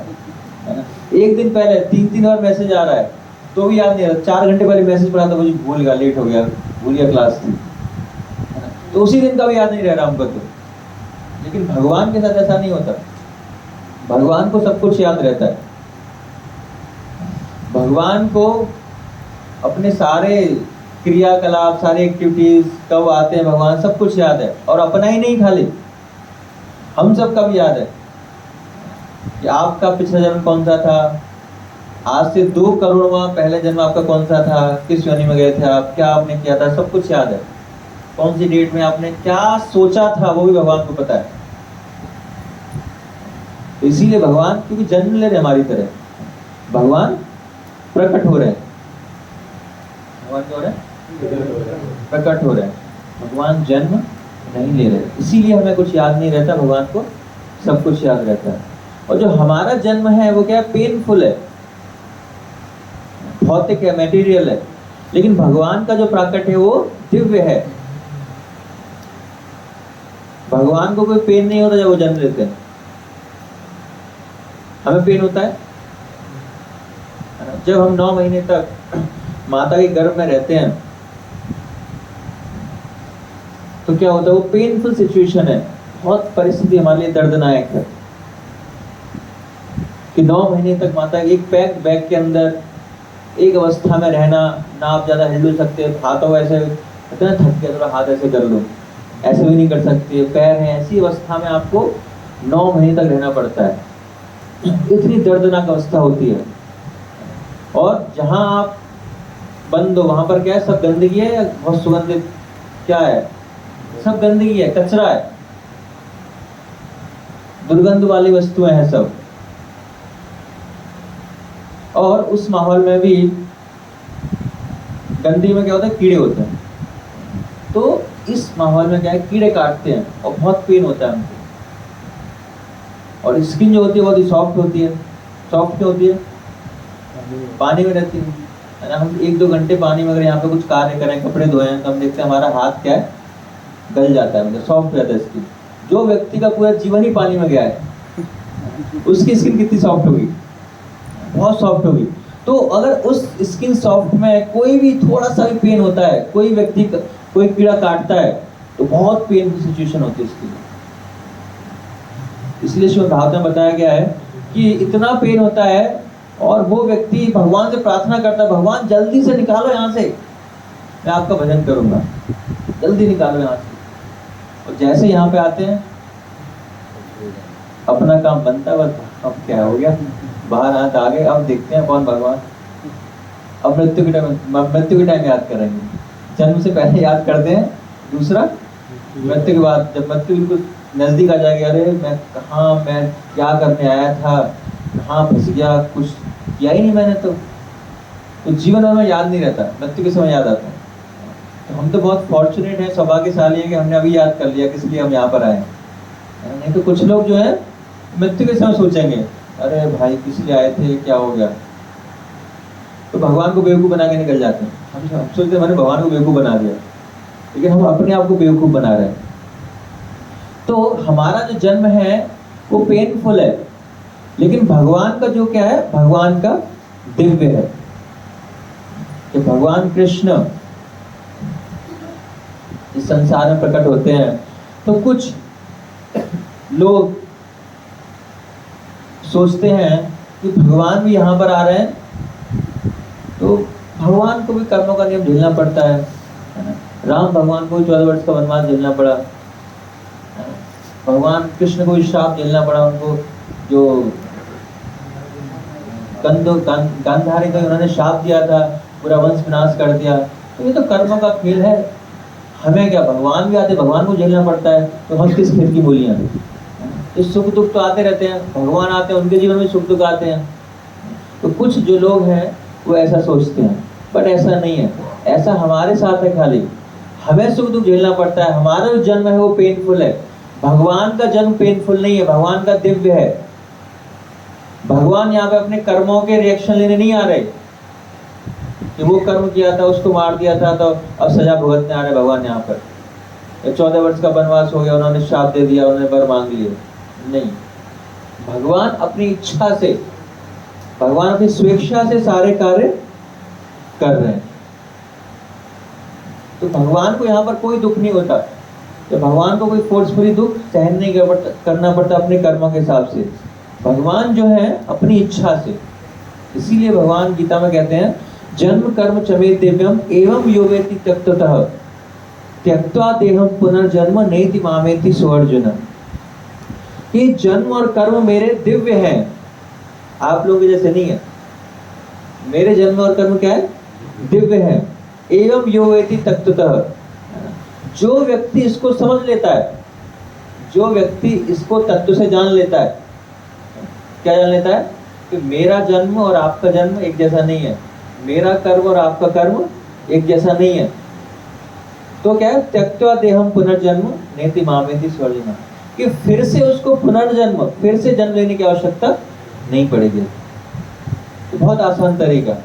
है ना। 1 दिन पहले 3 बार मैसेज आ रहा है तो भी याद नहीं रहा। 4 घंटे पहले मैसेज पढ़ा था, मुझे भूल गया, लेट हो गया, भूल गया क्लास थी, है ना। तो उसी दिन का भी याद नहीं रह रहा हमको तो। लेकिन भगवान के साथ ऐसा नहीं होता, भगवान को सब कुछ याद रहता है। भगवान को अपने सारे क्रियाकलाप, सारे एक्टिविटीज कब आते हैं, भगवान सब कुछ याद है। और अपना ही नहीं, खाली हम सब का भी याद है कि आपका पिछला जन्म कौन सा था, आज से 2 करोड़ पहले जन्म आपका कौन सा था, किस योनि में गए थे आप, क्या आपने किया था, सब कुछ याद है। कौन सी डेट में आपने क्या सोचा था, वो भी भगवान को पता है। इसीलिए भगवान, क्योंकि जन्म ले रहे हमारी तरह, भगवान प्रकट हो रहे हैं। भगवान क्या हो रहे हैं, प्रकट हो रहे हैं। भगवान जन्म नहीं ले रहे, इसीलिए हमें कुछ याद नहीं रहता, भगवान को सब कुछ याद रहता है। और जो हमारा जन्म है वो क्या है, पेनफुल है, भौतिक है, मटेरियल है। लेकिन भगवान का जो प्राकट है वो दिव्य है। भगवान को कोई पेन नहीं होता जब वो जन्म लेते हैं, हमें पेन होता है। जब हम 9 महीने तक माता के गर्भ में रहते हैं तो क्या होता है, वो पेनफुल सिचुएशन है, बहुत परिस्थिति हमारे लिए दर्दनायक है कि 9 महीने तक माता एक पैक्ड बैग के अंदर एक अवस्था में रहना, ना आप ज्यादा हिल सकते, हाथों ऐसे कहते हैं थक गया, थोड़ा हाथ ऐसे कर लो, ऐसे भी नहीं कर सकते, पैर हैं, ऐसी अवस्था में आपको 9 महीने तक रहना पड़ता है। इतनी दर्दनाक अवस्था होती है। और जहां आप बंद हो वहां पर क्या है, सब गंदगी है या बहुत सुगंधित, क्या है, सब गंदगी है, कचरा है, दुर्गंध वाली वस्तुएं हैं सब। और उस माहौल में भी गंदगी में क्या होता है, कीड़े होते हैं। तो इस माहौल में क्या है, कीड़े काटते हैं और बहुत पेन होता है हमको। और स्किन जो होती है बहुत ही सॉफ्ट होती है। सॉफ्ट क्यों होती है, पानी में रहती है ना। हम 1-2 घंटे पानी में अगर यहाँ पे कुछ कार्य करें, कपड़े धोए हैं, तो हम देखते हैं हमारा हाथ क्या है, गल जाता है, मतलब सॉफ्ट हो जाता है स्किन। जो व्यक्ति का पूरा जीवन ही पानी में गया है उसकी स्किन कितनी सॉफ्ट होगी, बहुत सॉफ्ट होगी। तो अगर उस स्किन सॉफ्ट में कोई भी थोड़ा सा भी पेन होता है, कोई व्यक्ति कोई कीड़ा काटता है, तो बहुत पेनफुल सिचुएशन होती है इसके लिए। इसलिए श्रीमद् भागवत में बताया गया है कि इतना पेन होता है, और वो व्यक्ति भगवान से प्रार्थना करता है, भगवान जल्दी से निकालो यहाँ से, मैं आपका भजन करूंगा, जल्दी निकालो यहाँ से। और जैसे यहाँ पे आते हैं अपना काम बनता है, बस अब क्या हो गया, बाहर हाथ आ गए, अब देखते हैं कौन भगवान। अब मृत्यु के टाइम याद करेंगे, जन्म से पहले याद करते हैं, दूसरा मृत्यु के बाद, जब मृत्यु बिल्कुल नजदीक आ जाएगी, अरे मैं क्या करने आया था, कहाँ फंस गया, कुछ किया ही नहीं मैंने, तो जीवन भर में याद नहीं रहता, मृत्यु के समय याद आता है। तो हम तो बहुत फॉर्चुनेट हैं, सौभाग्यशाली है कि हमने अभी याद कर लिया किस लिए हम यहाँ पर आए हैं। नहीं तो कुछ लोग जो है मृत्यु के समय सोचेंगे, अरे भाई किस लिए आए थे, क्या हो गया, तो भगवान को बेवकूफ़ बना के निकल जाते हैं। हम सोचते हैं मैंने भगवान को बेवकूफ़ बना दिया, लेकिन हम अपने आप को बेवकूफ़ बना रहे हैं। तो हमारा जो जन्म है वो पेनफुल है, लेकिन भगवान का जो क्या है, भगवान का दिव्य है। कि भगवान कृष्ण इस संसार में प्रकट होते हैं, तो कुछ लोग सोचते हैं कि भगवान भी यहाँ पर आ रहे हैं, तो भगवान को भी कर्मों का नियम झेलना पड़ता है ना। राम भगवान को 14 वर्ष का वनवास झेलना पड़ा, भगवान कृष्ण को श्राप झेलना पड़ा, उनको जो गांधारी को उन्होंने श्राप दिया था, पूरा वंश विनाश कर दिया। तो ये तो कर्मों का खेल है, हमें क्या, भगवान भी आते, भगवान को झेलना पड़ता है, तो हम किस खेल की मूलियां। तो सुख दुख तो आते रहते हैं, भगवान आते हैं, उनके जीवन में सुख दुख आते हैं। तो कुछ जो लोग हैं वो ऐसा सोचते हैं, बट ऐसा नहीं है, ऐसा हमारे साथ है। खाली हमें सुख दुख झेलना पड़ता है, हमारा जो जन्म है वो पेनफुल है। भगवान का जन्म पेनफुल नहीं है, भगवान का दिव्य है। भगवान यहाँ पे अपने कर्मों के रिएक्शन लेने नहीं आ रहे कि वो कर्म किया था, उसको मार दिया था, तो अब सजा भुगतने आ रहे भगवान यहाँ पर। 14 वर्ष का वनवास हो गया, उन्होंने श्राप दे दिया, उन्होंने वर मांग लिए, नहीं। भगवान अपनी इच्छा से, भगवान अपनी स्वेच्छा से सारे कार्य कर रहे हैं। तो भगवान को यहाँ पर कोई दुख नहीं होता, तो भगवान को कोई फोर्सफुली दुख सहन नहीं करना पड़ता अपने कर्मों के हिसाब से। भगवान जो है अपनी इच्छा से, इसीलिए भगवान गीता में कहते हैं जन्म कर्म चमे दिव्यम एवं योवेति त्यक्ततः त्यक्त्वा देहम पुनर्जन्म नेति मामेति सोऽर्जुन। ये जन्म और कर्म मेरे दिव्य हैं, आप लोगों के जैसे नहीं है। मेरे जन्म और कर्म क्या है, दिव्य है। एवं योवेति त्यक्ततः, जो व्यक्ति इसको समझ लेता है, जो व्यक्ति इसको तत्व से जान लेता है, क्या जान लेता है कि मेरा जन्म और आपका जन्म एक जैसा नहीं है, मेरा कर्म और आपका कर्म एक जैसा नहीं है। तो क्या है, त्यक्त्वा देहम पुनर्जन्म नेति मामेति सोऽर्जुन, कि फिर से उसको पुनर्जन्म, फिर से जन्म लेने की आवश्यकता नहीं पड़ेगी। तो बहुत आसान तरीका,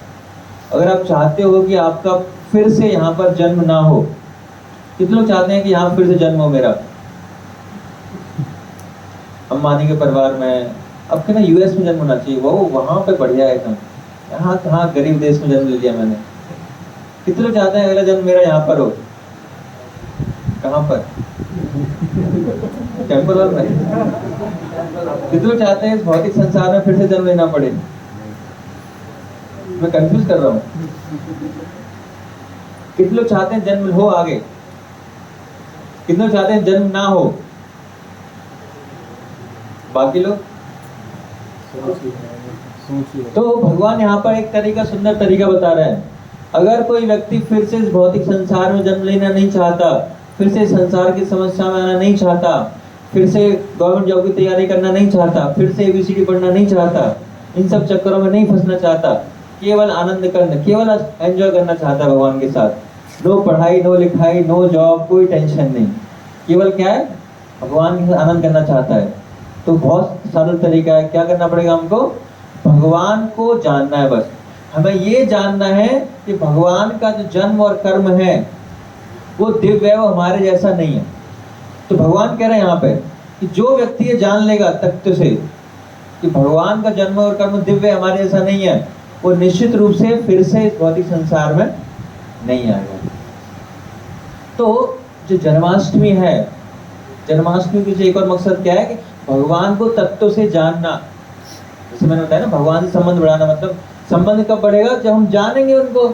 अगर आप चाहते हो कि आपका फिर से यहाँ पर जन्म ना हो, कितने लोग चाहते हैं कि यहाँ फिर से जन्म हो मेरा, अंबानी के परिवार में, अब क्या ना यूएस में जन्म होना चाहिए, वो वहां पे बढ़िया है एकदम, यहाँ कहाँ गरीब देश में जन्म ले लिया मैंने। कितने लोग चाहते हैं अगला जन्म मेरा यहाँ पर हो, कहाँ पर, टेम्पल हॉल में। कितने लोग चाहते हैं इस भौतिक संसार में फिर से जन्म लेना पड़े, मैं कंफ्यूज कर रहा हूँ। कितने लोग चाहते हैं जन्म हो आगे, कितने लोग चाहते हैं जन्म ना हो, बाकी लोग। तो भगवान यहाँ पर एक तरीका, सुंदर तरीका बता रहे हैं। अगर कोई व्यक्ति फिर से इस भौतिक संसार में जन्म लेना नहीं चाहता, फिर से संसार की समस्या में आना नहीं चाहता, फिर से गवर्नमेंट जॉब की तैयारी करना नहीं चाहता, फिर से ABCD पढ़ना नहीं चाहता, इन सब चक्करों में नहीं फंसना चाहता, केवल आनंद करना, केवल एंजॉय करना चाहता है भगवान के साथ, नो पढ़ाई, नो लिखाई, नो जॉब, कोई टेंशन नहीं, केवल क्या है, भगवान के साथ आनंद करना चाहता है, तो बहुत सरल तरीका है। क्या करना पड़ेगा हमको, भगवान को जानना है। बस हमें ये जानना है कि भगवान का जो जन्म और कर्म है वो दिव्य है, वो हमारे जैसा नहीं है। तो भगवान कह रहे हैं यहाँ पे कि जो व्यक्ति ये जान लेगा तत्व से कि भगवान का जन्म और कर्म दिव्य हमारे जैसा नहीं है, वो निश्चित रूप से फिर से इस भौतिक संसार में नहीं आएगा। तो जो जन्माष्टमी है, जन्माष्टमी के एक और मकसद क्या है कि भगवान को तत्व से जानना। जैसे मैंने बताया ना, भगवान से संबंध बढ़ाना मतलब संबंध कब बढ़ेगा, जब हम जानेंगे उनको,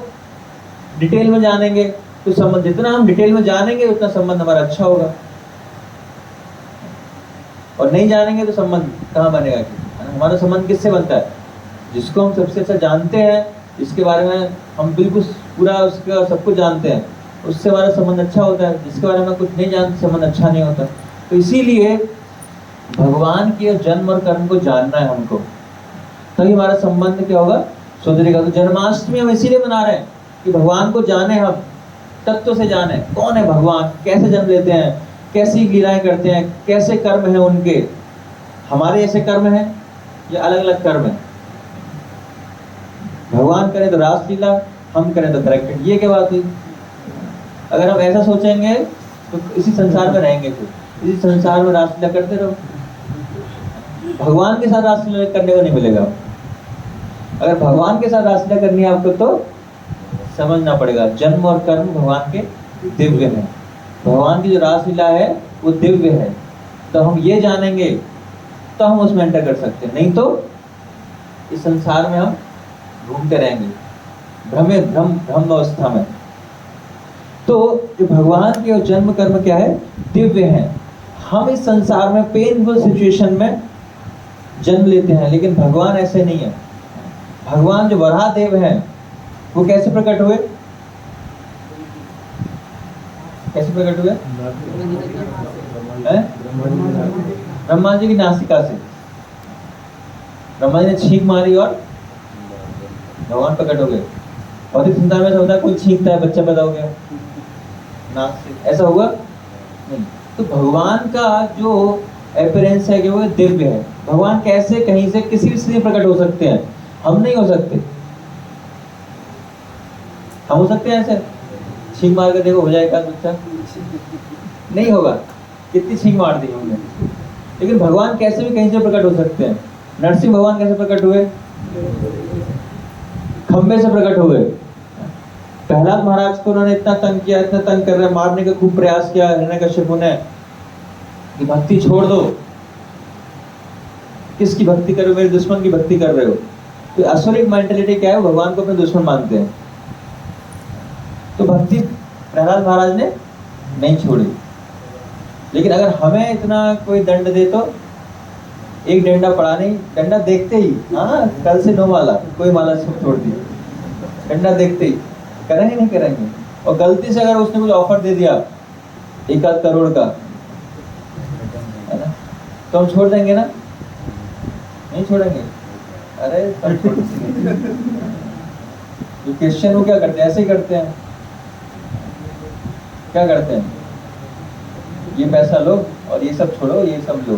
डिटेल में जानेंगे। तो संबंध जितना हम डिटेल में जानेंगे उतना संबंध हमारा अच्छा होगा, और नहीं जानेंगे तो संबंध कहाँ बनेगा कि? हमारा संबंध किससे बनता है? जिसको हम सबसे अच्छा जानते हैं, जिसके बारे में हम बिल्कुल पूरा उसका सब कुछ जानते हैं, उससे हमारा संबंध अच्छा होता है। जिसके बारे में कुछ नहीं जानते, संबंध अच्छा नहीं होता। तो इसीलिए भगवान के जन्म और कर्म को जानना है हमको, तभी हमारा संबंध क्या होगा, सुधरेगा। तो जन्माष्टमी हम इसीलिए मना रहे हैं कि भगवान को जाने, हम तत्व से जाने कौन है भगवान, कैसे जन्म लेते हैं, कैसी लीलाएं करते हैं, कैसे कर्म हैं उनके, हमारे ऐसे कर्म हैं या अलग अलग कर्म हैं। भगवान करें तो रासलीला, हम करें तो करेक्टेड, ये क्या बात हुई? अगर हम ऐसा सोचेंगे तो इसी संसार में रहेंगे, फिर इसी संसार में रासलीला करते रहो। भगवान के साथ रासलीला करने को नहीं मिलेगा। अगर भगवान के साथ रासलीला करनी है आपको तो समझना पड़ेगा, जन्म और कर्म भगवान के दिव्य हैं। भगवान की जो रासलीला है वो दिव्य है। तो हम ये जानेंगे तो हम उसमें एंटर कर सकते हैं, नहीं तो इस संसार में हम घूमते रहेंगे भ्रम अवस्था में। तो जो भगवान के जन्म कर्म क्या है, दिव्य है। हम इस संसार में पेनफुल सिचुएशन में जन्म लेते हैं, लेकिन भगवान ऐसे नहीं है। भगवान जो वराह देव हैं वो कैसे प्रकट हुए? कैसे प्रकट हुए? ब्रह्मा जी की नासिका से। ब्रह्मा जी ने छींक मारी और भगवान प्रकट हो गए। भौतिक संसार में ऐसा होता है, कोई छींकता है, बच्चा पैदा हो गया नाक से, ऐसा होगा नहीं। तो भगवान का जो अपीयरेंस है कि वो दिव्य है। भगवान कैसे कहीं से किसी भी स्थिति में प्रकट हो सकते हैं, हम नहीं हो सकते। हम हो सकते हैं ऐसे छींक मार कर देखो हो जाएगा बच्चा? नहीं होगा। कितनी छींक मार दी हमने, लेकिन भगवान कैसे भी कहीं से प्रकट हो सकते हैं। नरसिंह भगवान कैसे प्रकट हुए? खंबे से प्रकट हुए। प्रहलाद महाराज को उन्होंने इतना तंग किया, इतना तंग कर रहे, मारने का खूब प्रयास किया हिरण्यकश्यप ने कि भक्ति छोड़ दो, किसकी भक्ति कर रहे हो, मेरे दुश्मन की भक्ति कर रहे हो। तो असुरिक मेंटालिटी क्या है, भगवान को अपने दुश्मन मानते हैं। तो भक्ति प्रहलाद महाराज ने नहीं छोड़ी। लेकिन अगर हमें इतना कोई दंड दे तो एक डंडा पड़ा नहीं, डंडा देखते ही, हाँ कल से 9 माला, कोई माला सब छोड़ दी, डंडा देखते ही करेंगे नहीं करेंगे। और गलती से अगर उसने कुछ ऑफर दे दिया 1 करोड़ का, है ना, तो हम छोड़ देंगे ना? नहीं छोड़ेंगे। अरे जो क्रिश्चियन वो क्या करते हैं, ऐसे ही करते हैं। क्या करते हैं, ये पैसा लो और ये सब छोड़ो, ये सब लो।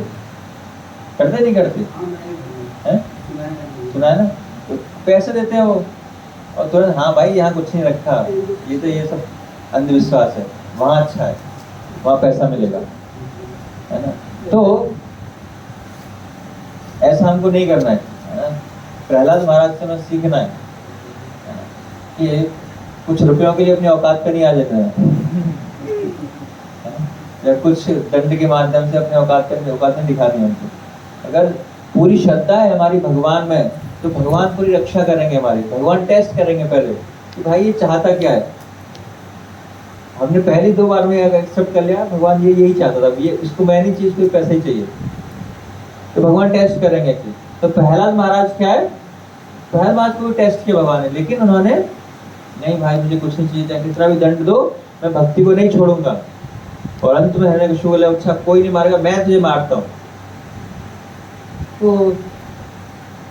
करते नहीं करते हैं? सुना है ना? तो पैसे देते हैं वो, और तुरंत हाँ भाई यहाँ कुछ नहीं रखा, ये सब अंधविश्वास है, वहाँ अच्छा है, वहाँ पैसा मिलेगा, है ना। तो ऐसा हमको नहीं करना है ना। प्रहलाद महाराज से हमें सीखना है कि कुछ रुपयों के लिए अपनी औकात पे नहीं आ जाना है, या कुछ दंड के माध्यम से अपने औकात नहीं दिखानी है हमको। अगर पूरी श्रद्धा है हमारी भगवान में, तो भगवान पूरी रक्षा करेंगे हमारी। भगवान टेस्ट करेंगे पहले कि भाई ये चाहता क्या है। हमने पहली 2 बार में अगर एक्सेप्ट कर लिया भगवान ये यही चाहता था, ये इसको मैं नहीं चीज, कोई पैसा ही चाहिए, तो भगवान टेस्ट करेंगे कि। तो प्रहलाद महाराज क्या है, प्रहलाद महाराज को टेस्ट किया भगवान ने, लेकिन उन्होंने नहीं भाई मुझे कुछ नहीं चाहिए, चाहे कितना भी दंड दो, मैं भक्ति को नहीं छोड़ूंगा। और अंत में हिरण्यकश्यप बोला अच्छा कोई नहीं मारेगा, मैं तुझे मारता हूँ। तो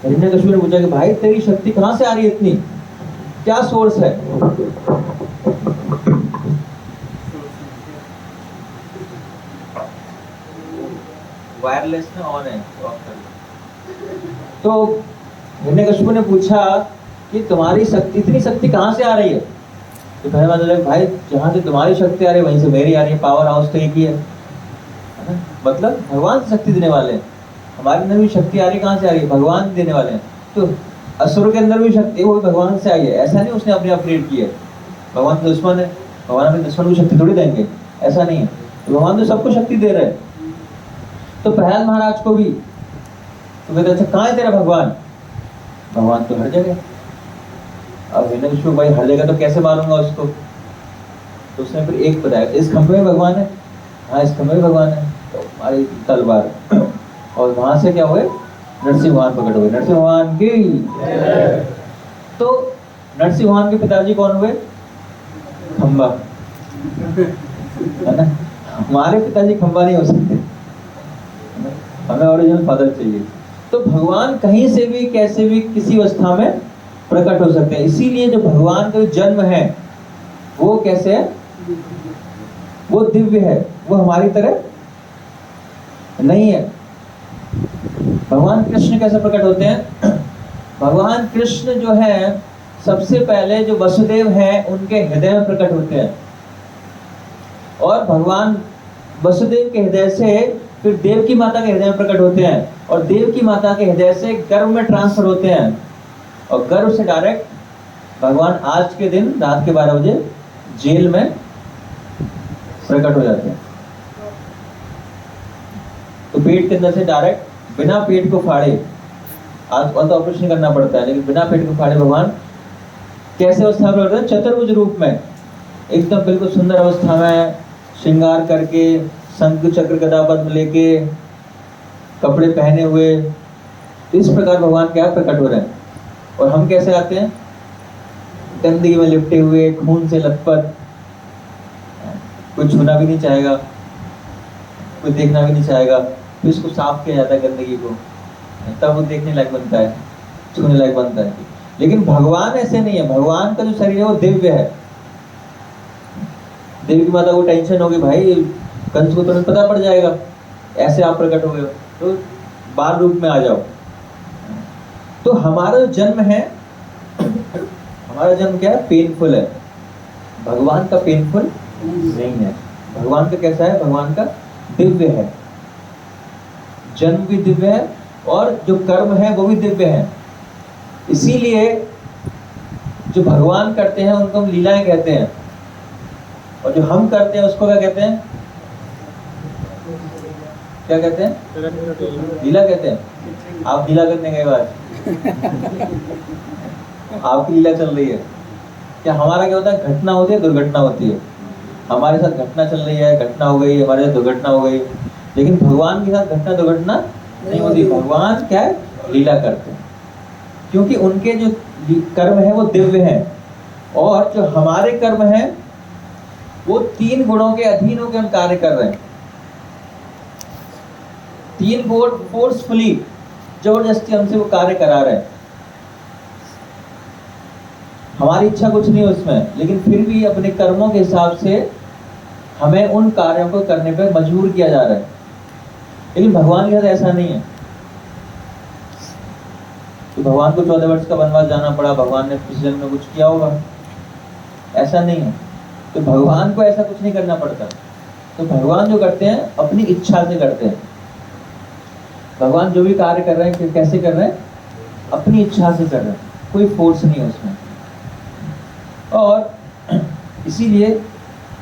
हिरण्यकश्यप ने पूछा कि भाई तेरी शक्ति कहाँ से आ रही है इतनी, क्या सोर्स है? वायरलेस में ऑन है, तो हिरण्यकश्यप ने पूछा कि तुम्हारी शक्ति, इतनी शक्ति कहाँ से आ रही है? तो पहला मतलब भाई जहाँ से तुम्हारी शक्ति आ रही है वहीं से मेरी आ रही है, पावर हाउस तो एक ही है ना? मतलब भगवान से शक्ति देने वाले हैं। हमारे अंदर भी शक्ति आ रही कहाँ से आ रही है? भगवान देने वाले हैं। तो असुर के अंदर भी शक्ति वो भगवान से आई है, ऐसा नहीं उसने अपने आप क्रिएट की है। भगवान तो दुश्मन है, भगवान अपने दुश्मन को शक्ति थोड़ी देंगे, ऐसा नहीं है। तो भगवान तो सबको शक्ति दे रहे हैं। तो प्रहलाद महाराज को भी तो कहते अच्छा कहाँ है तेरा भगवान? भगवान तो हर जगह। अब हिरण्यकशिपु भाई हर जगह तो कैसे मारूंगा उसको? तो उसने फिर एक बताया, इस खंभे में भगवान है, हाँ इस खंभे में भगवान है, तो हमारी तलवार, और वहां से क्या हुए, नरसिंह भगवान प्रकट हुए। नरसिंह भगवान की। तो नरसिंह भगवान के पिताजी कौन हुए? खंबा, है ना। हमारे पिताजी खंबा नहीं हो सकते, हमें ओरिजिनल फादर चाहिए। तो भगवान कहीं से भी कैसे भी किसी अवस्था में प्रकट हो सकते हैं। इसीलिए जो भगवान का जन्म है वो कैसे है? वो दिव्य है, वो हमारी तरह नहीं है। भगवान कृष्ण कैसे प्रकट होते हैं? भगवान कृष्ण जो है सबसे पहले जो वसुदेव हैं उनके हृदय में प्रकट होते हैं, और भगवान वसुदेव के हृदय से फिर देवकी माता के हृदय में प्रकट होते हैं, और देवकी माता के हृदय से गर्भ में ट्रांसफर होते हैं, और गर्भ से डायरेक्ट भगवान आज के दिन रात के 12 बजे जेल में प्रकट हो जाते हैं। तो पेट के अंदर से डायरेक्ट बिना पेट को फाड़े, आज तो ऑपरेशन करना पड़ता है, लेकिन बिना पेट को फाड़े भगवान कैसे अवस्था में प्रकट होते हैं? चतुर्भुज रूप में, एकदम बिल्कुल सुंदर अवस्था में, श्रृंगार करके, शंख चक्र गदा पद्म लेके, कपड़े पहने हुए। तो इस प्रकार भगवान क्या प्रकट हो रहे हैं। और हम कैसे आते हैं? गंदगी में लिपटे हुए, खून से लथपथ, कोई छूना भी नहीं चाहेगा, कोई देखना भी नहीं चाहेगा, तो इसको साफ किया जाता है गंदगी को, तब वो देखने लायक बनता है, छूने लायक बनता है। लेकिन भगवान ऐसे नहीं है। भगवान का जो शरीर है वो दिव्य है। देवी की माता को टेंशन होगी, भाई कंस को तुरंत पता पड़ जाएगा ऐसे आप प्रकट हो गए हो, तो बाल रूप में आ जाओ। तो हमारा जो जन्म है, हमारा जन्म क्या है? पेनफुल है। भगवान का पेनफुल नहीं है। भगवान का कैसा है? भगवान का दिव्य है, जन्म भी दिव्य है, और जो कर्म है वो भी दिव्य है। इसीलिए जो भगवान करते हैं उनको हम लीलाएं कहते हैं, और जो हम करते हैं उसको क्या कहते हैं? क्या कहते हैं? लीला कहते हैं। आप लीला करने गए आज, आपकी लीला चल रही है क्या? हमारा क्या होता है? घटना होती है, दुर्घटना होती है। हमारे साथ घटना चल रही है, घटना हो गई, हमारे साथ दुर्घटना हो गई। लेकिन भगवान के साथ घटना दुर्घटना नहीं होती। भगवान क्या है? लीला करते हैं, क्योंकि उनके जो कर्म है वो दिव्य है, और जो हमारे कर्म है वो 3 गुणों के अधीन होकर हम कार्य कर रहे हैं। 3 गुण फोर्सफुली, जबरदस्ती हमसे वो कार्य करा रहे हैं। हमारी इच्छा कुछ नहीं है उसमें, लेकिन फिर भी अपने कर्मों के हिसाब से हमें उन कार्यों को करने पर मजबूर किया जा रहा है। लेकिन भगवान के साथ ऐसा नहीं है। तो भगवान को 14 वर्ष का वनवास जाना पड़ा, भगवान ने पिछले जन्म में कुछ किया होगा, ऐसा नहीं है। तो भगवान को ऐसा कुछ नहीं करना पड़ता। तो भगवान जो करते हैं अपनी इच्छा से करते हैं। भगवान जो भी कार्य कर रहे हैं कैसे कर रहे हैं? अपनी इच्छा से कर रहे हैं, कोई फोर्स नहीं है उसमें। और इसीलिए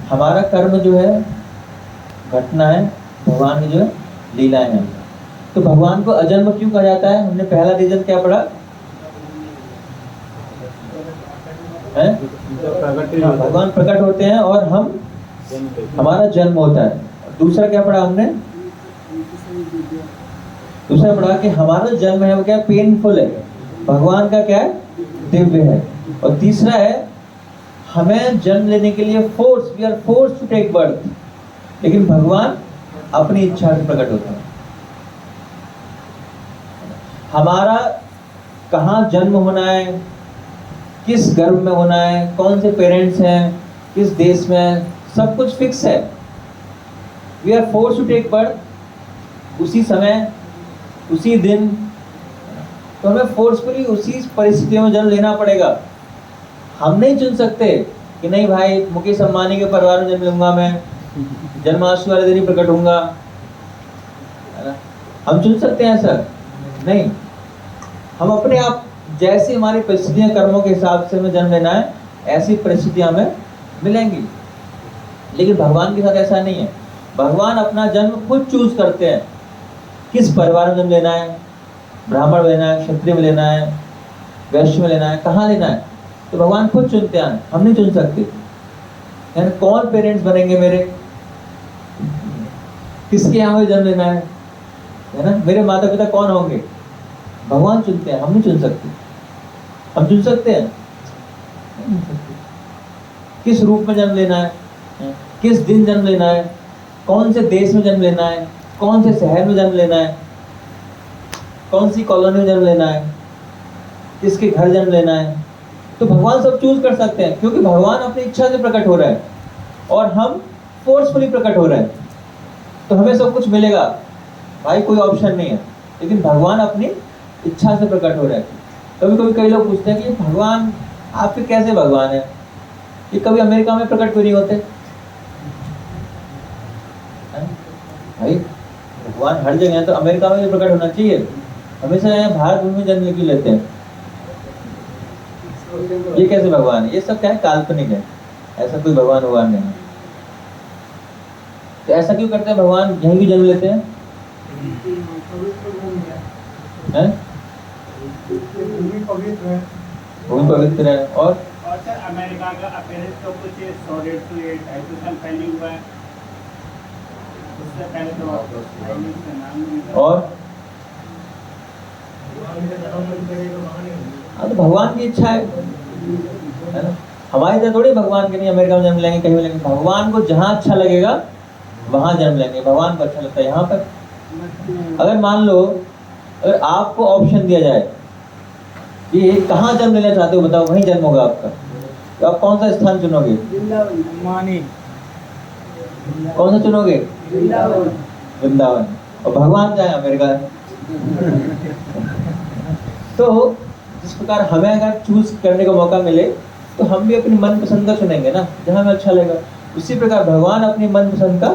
हमारा कर्म जो है घटना है, भगवान की जो है लीलाएं हैं। तो भगवान को अजन्म क्यों कहा जाता है? हमने पहला रीजन क्या पढ़ा है? भगवान प्रकट होते हैं और हम, हमारा जन्म होता है। दूसरा क्या पढ़ा हमने? दूसरा पढ़ा कि हमारा जन्म है वो क्या? पेनफुल है। भगवान का क्या है? दिव्य है। और तीसरा है हमें जन्म लेने के लिए force, we are force to take birth, लेकिन भगवान अपनी इच्छा से प्रकट होता है। हमारा कहाँ जन्म होना है, किस गर्भ में होना है, कौन से पेरेंट्स हैं, किस देश में, सब कुछ फिक्स है। We are force to take birth, उसी समय, उसी दिन। तो हमें फोर्सफुली उसी परिस्थितियों में जन्म लेना पड़ेगा। हम नहीं चुन सकते कि नहीं भाई मुकेश अंबानी के परिवार में जन्म लूंगा, मैं जन्माष्टमी वाले दिन ही प्रकट होऊंगा, है ना? हम चुन सकते हैं ऐसा? नहीं। हम अपने आप, जैसे हमारी परिस्थितियां कर्मों के हिसाब से हमें जन्म लेना है, ऐसी परिस्थितियां हमें मिलेंगी। लेकिन भगवान के साथ ऐसा नहीं है। भगवान अपना जन्म खुद चूज करते हैं, किस परिवार में जन्म लेना है, ब्राह्मण में लेना है, क्षत्रिय में लेना है, वैश्य में लेना है, कहाँ लेना है, तो भगवान खुद चुनते हैं, हम नहीं चुन सकते। है ना, कौन पेरेंट्स बनेंगे मेरे, किसके यहाँ मुझे जन्म लेना है ना, मेरे माता पिता कौन होंगे, भगवान चुनते हैं, हम नहीं चुन सकते। हम चुन सकते हैं? नहीं चुन सकते। किस रूप में जन्म लेना है, किस दिन जन्म लेना है, कौन से देश में जन्म लेना है, कौन से शहर में जन्म लेना है, कौन सी कॉलोनी में जन्म लेना है, किसके घर जन्म लेना है, तो भगवान सब चूज कर सकते हैं, क्योंकि भगवान अपनी इच्छा से प्रकट हो रहा है और हम फोर्सफुली प्रकट हो रहे हैं, तो हमें सब कुछ मिलेगा भाई, कोई ऑप्शन नहीं है। लेकिन भगवान अपनी इच्छा से प्रकट हो रहे हैं। कभी कभी कई लोग पूछते हैं कि भगवान आपके कैसे भगवान है, ये कभी अमेरिका में प्रकट क्यों नहीं होते? भाई भगवान हर जगह है, तो अमेरिका में भी प्रकट होना चाहिए, हमेशा यहाँ भारत भूमि में जन्म क्यों लेते हैं? ये कैसे भगवान है? ये सब क्या है, काल्पनिक है, ऐसा कोई भगवान नहीं है। तो ऐसा क्यों करते हैं, भगवान यहीं भी जन्म लेते हैं? भूमि पवित्र है। और सर अमेरिका का अपीयरेंस तो कुछ 100-150 साल पहले हुआ है, उससे पहले तो का नाम नहीं था। और तो भगवान की इच्छा है ना, हमारी तरह थोड़ी भगवान के नहीं अमेरिका में जन्म लेंगे, कहीं भी लेंगे। भगवान को जहाँ अच्छा लगेगा वहां जन्म लेंगे। भगवान को अच्छा लगता है यहाँ पर। अगर मान लो अगर आपको ऑप्शन दिया जाए कि कहाँ जन्म लेना चाहते हो बताओ, वहीं जन्म होगा आपका, तो आप कौन सा स्थान चुनोगे? कौन सा चुनोगे? वृंदावन। और भगवान जाए अमेरिका। तो जिस प्रकार हमें अगर चूज करने का मौका मिले तो हम भी अपनी मन पसंद का चुनेंगे ना, जहाँ हमें अच्छा लगेगा। उसी प्रकार भगवान अपनी मन पसंद का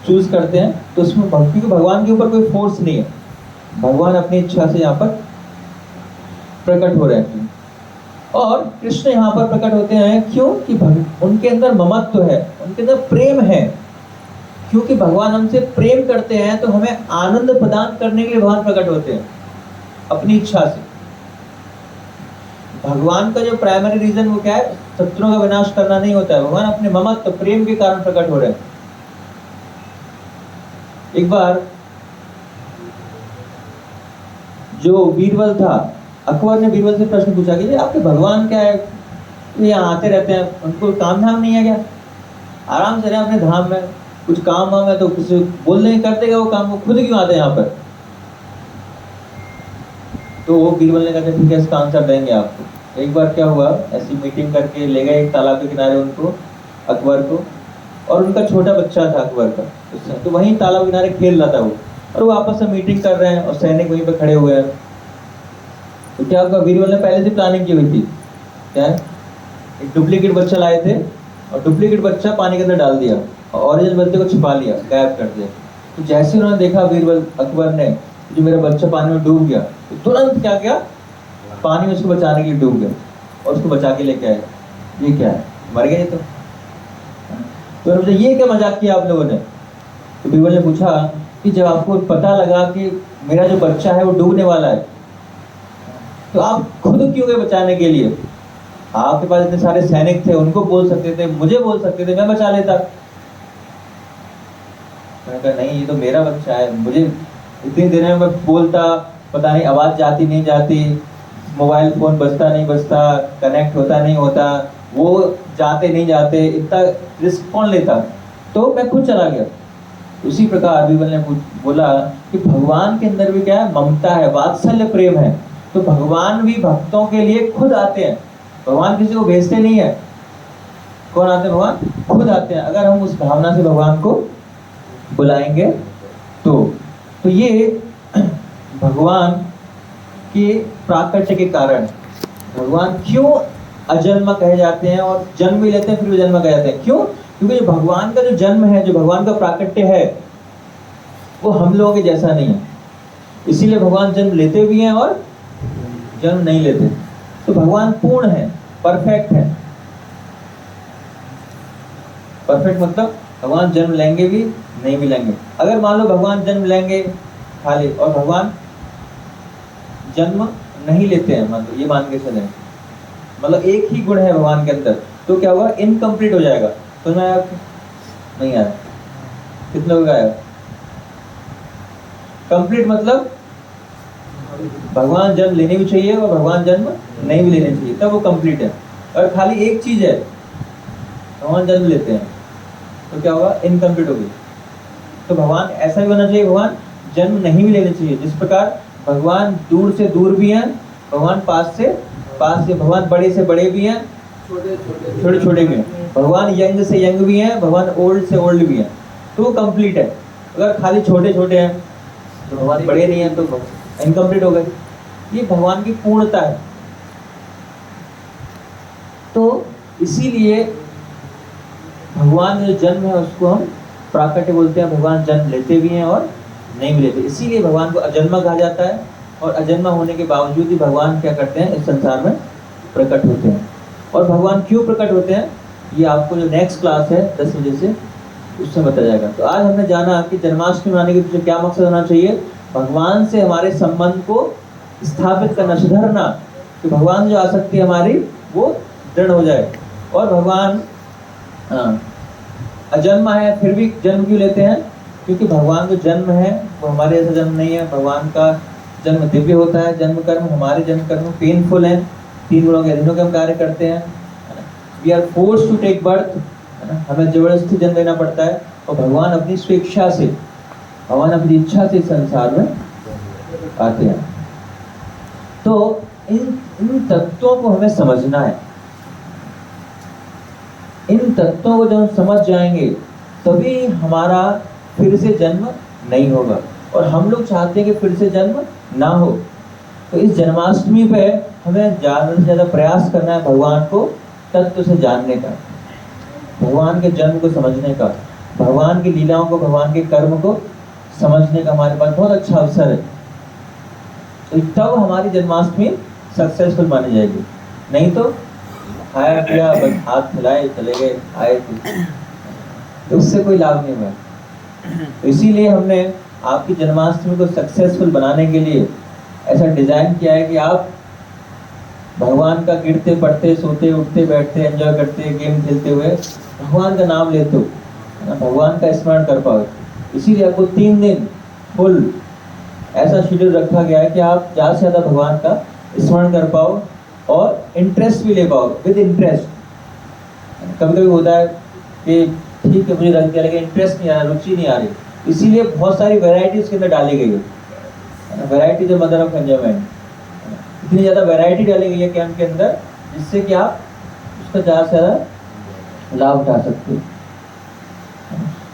चूज करते हैं, तो उसमें भक्ति को भगवान के ऊपर कोई फोर्स नहीं है, भगवान अपनी इच्छा से यहाँ पर प्रकट हो रहे हैं। और कृष्ण यहाँ पर प्रकट होते हैं क्यों? कि उनके अंदर ममत्व है, उनके अंदर प्रेम है। क्योंकि भगवान हमसे प्रेम करते हैं तो हमें आनंद प्रदान करने के लिए भगवान प्रकट होते हैं अपनी इच्छा से। भगवान का जो प्राइमरी रीजन वो क्या है? शत्रुओं का विनाश करना नहीं होता है। भगवान अपने ममत्व प्रेम के कारण प्रकट हो रहे हैं। एक बार जो बीरबल था, अकबर ने बीरबल से प्रश्न पूछा कि आपके भगवान क्या है, ये यहाँ आते रहते हैं, उनको काम धाम नहीं है क्या? आराम से रहे अपने धाम में, कुछ काम वाम है तो किसी बोल नहीं करते क्या वो काम, वो खुद क्यों आते हैं यहाँ पर? तो वो बीरबल ने कहा ठीक है, इसका आंसर देंगे आपको। एक बार क्या हुआ, ऐसी मीटिंग करके ले गए एक तालाब के किनारे उनको, अकबर को, और उनका छोटा बच्चा था अकबर का, तो वहीं तालाब किनारे खेल रहा था वो, और वो आपस में मीटिंग कर रहे हैं और सैनिक वहीं पे खड़े हुए हैं। तो क्या हुआ, बीरबल ने पहले से प्लानिंग की हुई थी। क्या है, एक डुप्लीकेट बच्चा लाए थे और डुप्लीकेट बच्चा पानी के अंदर डाल दिया और ओरिजिनल बच्चे को छिपा लिया, गायब कर दिया। तो जैसे उन्होंने देखा बीरबल अकबर ने जो मेरा बच्चा पानी में डूब गया, तो तुरंत क्या किया, पानी में उसको बचाने के लिए डूब गया और उसको बचा के लेके आए। ये क्या है, मर गए तो मुझे ये क्या मजाक किया आप लोगों ने? तो बीरबल ने पूछा कि जब आपको पता लगा कि मेरा जो बच्चा है वो डूबने वाला है, तो आप खुद क्यों गए बचाने के लिए? आपके पास इतने सारे सैनिक थे, उनको बोल सकते थे, मुझे बोल सकते थे, मैं बचा लेता। मैंने कहा नहीं, ये तो मेरा बच्चा है, मुझे इतनी देर में मैं बोलता, पता नहीं आवाज जाती नहीं जाती, मोबाइल फोन बजता नहीं बजता, कनेक्ट होता नहीं होता, वो जाते नहीं जाते, इतना रिस्क कौन लेता? तो मैं खुद चला गया। उसी प्रकार बीरबल ने बोला कि भगवान के अंदर भी क्या है, ममता है, वात्सल्य प्रेम है। तो भगवान भी भक्तों के लिए खुद आते हैं, भगवान किसी को भेजते नहीं है। कौन आते हैं? भगवान खुद आते हैं, अगर हम उस भावना से भगवान को बुलाएंगे तो ये भगवान के प्राकट्य के कारण भगवान क्यों अजन्म कहे जाते हैं और जन्म भी लेते हैं फिर भी जन्म कहे जाते हैं। क्यों? क्योंकि जो भगवान का जो जन्म है, जो भगवान का प्राकट्य है, वो हम लोगों के जैसा नहीं है। इसीलिए भगवान जन्म लेते भी हैं और जन्म नहीं लेते। तो भगवान पूर्ण है, परफेक्ट है। परफेक्ट मतलब भगवान जन्म लेंगे भी नहीं भी लेंगे। अगर मान लो भगवान जन्म लेंगे खाली और भगवान जन्म नहीं लेते हैं, मतलब ये मान के चले, मतलब एक ही गुण है भगवान के अंदर, तो क्या होगा, इनकम्प्लीट हो जाएगा। तो मैं नहीं आया, कितने लोग आया? कंप्लीट मतलब भगवान जन्म लेने भी चाहिए और भगवान जन्म नहीं भी लेने चाहिए, तब वो कंप्लीट है। और खाली एक चीज है, भगवान जन्म लेते हैं तो क्या होगा, इनकम्प्लीट हो गई। तो भगवान ऐसा भी होना चाहिए, भगवान जन्म नहीं भी लेने चाहिए। जिस प्रकार भगवान दूर से दूर भी हैं, भगवान पास से पास से, भगवान बड़े से बड़े भी हैं, छोटे छोटे भी हैं, भगवान यंग से यंग भी हैं, भगवान ओल्ड से ओल्ड भी हैं, तो वो कंप्लीट है। अगर खाली छोटे छोटे हैं तो भगवान बड़े नहीं हैं, तो इनकम्प्लीट हो गए। ये भगवान की पूर्णता है। तो इसीलिए भगवान का जो जन्म है उसको हम प्राकट्य बोलते हैं। भगवान जन्म लेते भी हैं और नहीं भी लेते, इसीलिए भगवान को अजन्मा कहा जाता है। और अजन्मा होने के बावजूद भी भगवान क्या करते हैं, इस संसार में प्रकट होते हैं। और भगवान क्यों प्रकट होते हैं, ये आपको जो नेक्स्ट क्लास है 10 बजे से, उसमें बताया जाएगा। तो आज हमने जाना कि जन्माष्टमी मनाने के पीछे क्या मकसद होना चाहिए, भगवान से हमारे संबंध को स्थापित करना, सुधारना, कि भगवान जो आसक्ति हमारी वो दृढ़ हो जाए। और भगवान अजन्मा है, फिर भी जन्म क्यों लेते हैं, क्योंकि भगवान जो जन्म है वो हमारे जैसा जन्म नहीं है। भगवान का जन्म दिव्य होता है, जन्म कर्म, हमारे जन्म कर्म पेनफुल है, 3 गुणों के अधीनों के हम कार्य करते हैं। We are force to take birth, है ना, हमें जबरदस्ती जन्म लेना पड़ता है। और भगवान अपनी स्वेच्छा से, भगवान अपनी इच्छा से संसार में आते हैं। तो इन तत्वों को हमें समझना है। इन तत्वों को जब हम समझ जाएंगे तभी हमारा फिर से जन्म नहीं होगा। और हम लोग चाहते हैं कि फिर से जन्म ना हो। तो इस जन्माष्टमी पे हमें ज़्यादा से ज़्यादा प्रयास करना है भगवान को तत्व से जानने का, भगवान के जन्म को समझने का, भगवान की लीलाओं को, भगवान के कर्म को समझने का हमारे पास बहुत अच्छा अवसर है। तो तब हमारी जन्माष्टमी सक्सेसफुल मानी जाएगी। नहीं तो खाया पिया, बस हाथ मिलाए चले गए, आए थे, तो उससे कोई लाभ नहीं हुआ। तो इसीलिए हमने आपकी जन्माष्टमी को सक्सेसफुल बनाने के लिए ऐसा डिजाइन किया है कि आप भगवान का गिरते पढ़ते, सोते उठते बैठते, एंजॉय करते, गेम खेलते हुए भगवान का नाम लेते हो, भगवान का स्मरण कर पाओ। इसीलिए आपको 3 दिन फुल ऐसा शेड्यूल रखा गया है कि आप ज़्यादा से ज़्यादा भगवान का स्मरण कर पाओ और इंटरेस्ट भी ले पाओ, विद इंटरेस्ट। कभी कभी होता है कि ठीक है मुझे रख दिया लेकिन इंटरेस्ट नहीं आ रहा, रुचि नहीं आ रही, इसीलिए बहुत सारी वैरायटी उसके अंदर डाली गई है। Variety is the mother of enjoyment. इतनी ज़्यादा वैरायटी डाली गई है कैंप के अंदर, जिससे कि आप उसका ज़्यादा से ज़्यादा लाभ उठा सकते हो।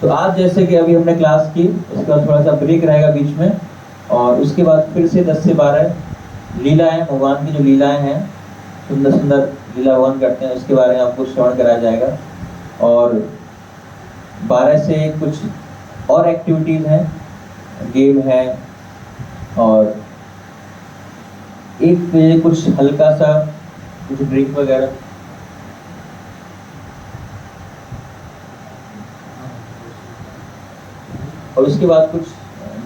तो आज जैसे कि अभी हमने क्लास की, उसके बाद थोड़ा सा ब्रेक रहेगा बीच में, और उसके बाद फिर से 10 से 12 लीलाएं, भगवान की जो लीलाएं हैं, सुंदर सुंदर लीला भगवान करते हैं, उसके बारे में आपको श्रवण कराया जाएगा। और 12 से कुछ और एक्टिविटीज़ हैं, गेम है, और 1 बजे कुछ हल्का सा कुछ ड्रिंक वगैरह। और उसके बाद कुछ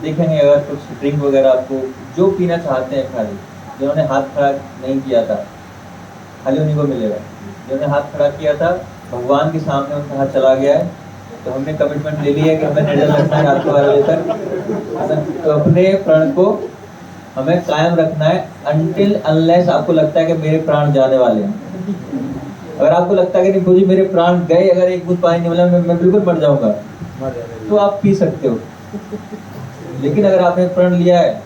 देखेंगे, अगर कुछ ड्रिंक वगैरह आपको जो पीना चाहते हैं, खाली जिन्होंने हाथ खड़ा नहीं किया था खाली उन्हीं को मिलेगा। जिन्होंने हाथ खड़ा किया था भगवान के सामने उनका हाथ चला गया है, तो हमने कमिटमेंट ले लिया है कि हमें निर्जल रखना है रात को 12 बजे तक। तो अपने प्रण को हमें कायम रखना है अनटिल अनलेस आपको लगता है कि मेरे प्राण जाने वाले हैं। अगर आपको लगता है कि नहीं जी मेरे प्राण गए, अगर एक बूंद पानी नहीं मिला मैं बिल्कुल मर जाऊंगा, तो आप पी सकते हो। लेकिन अगर आपने प्रण लिया है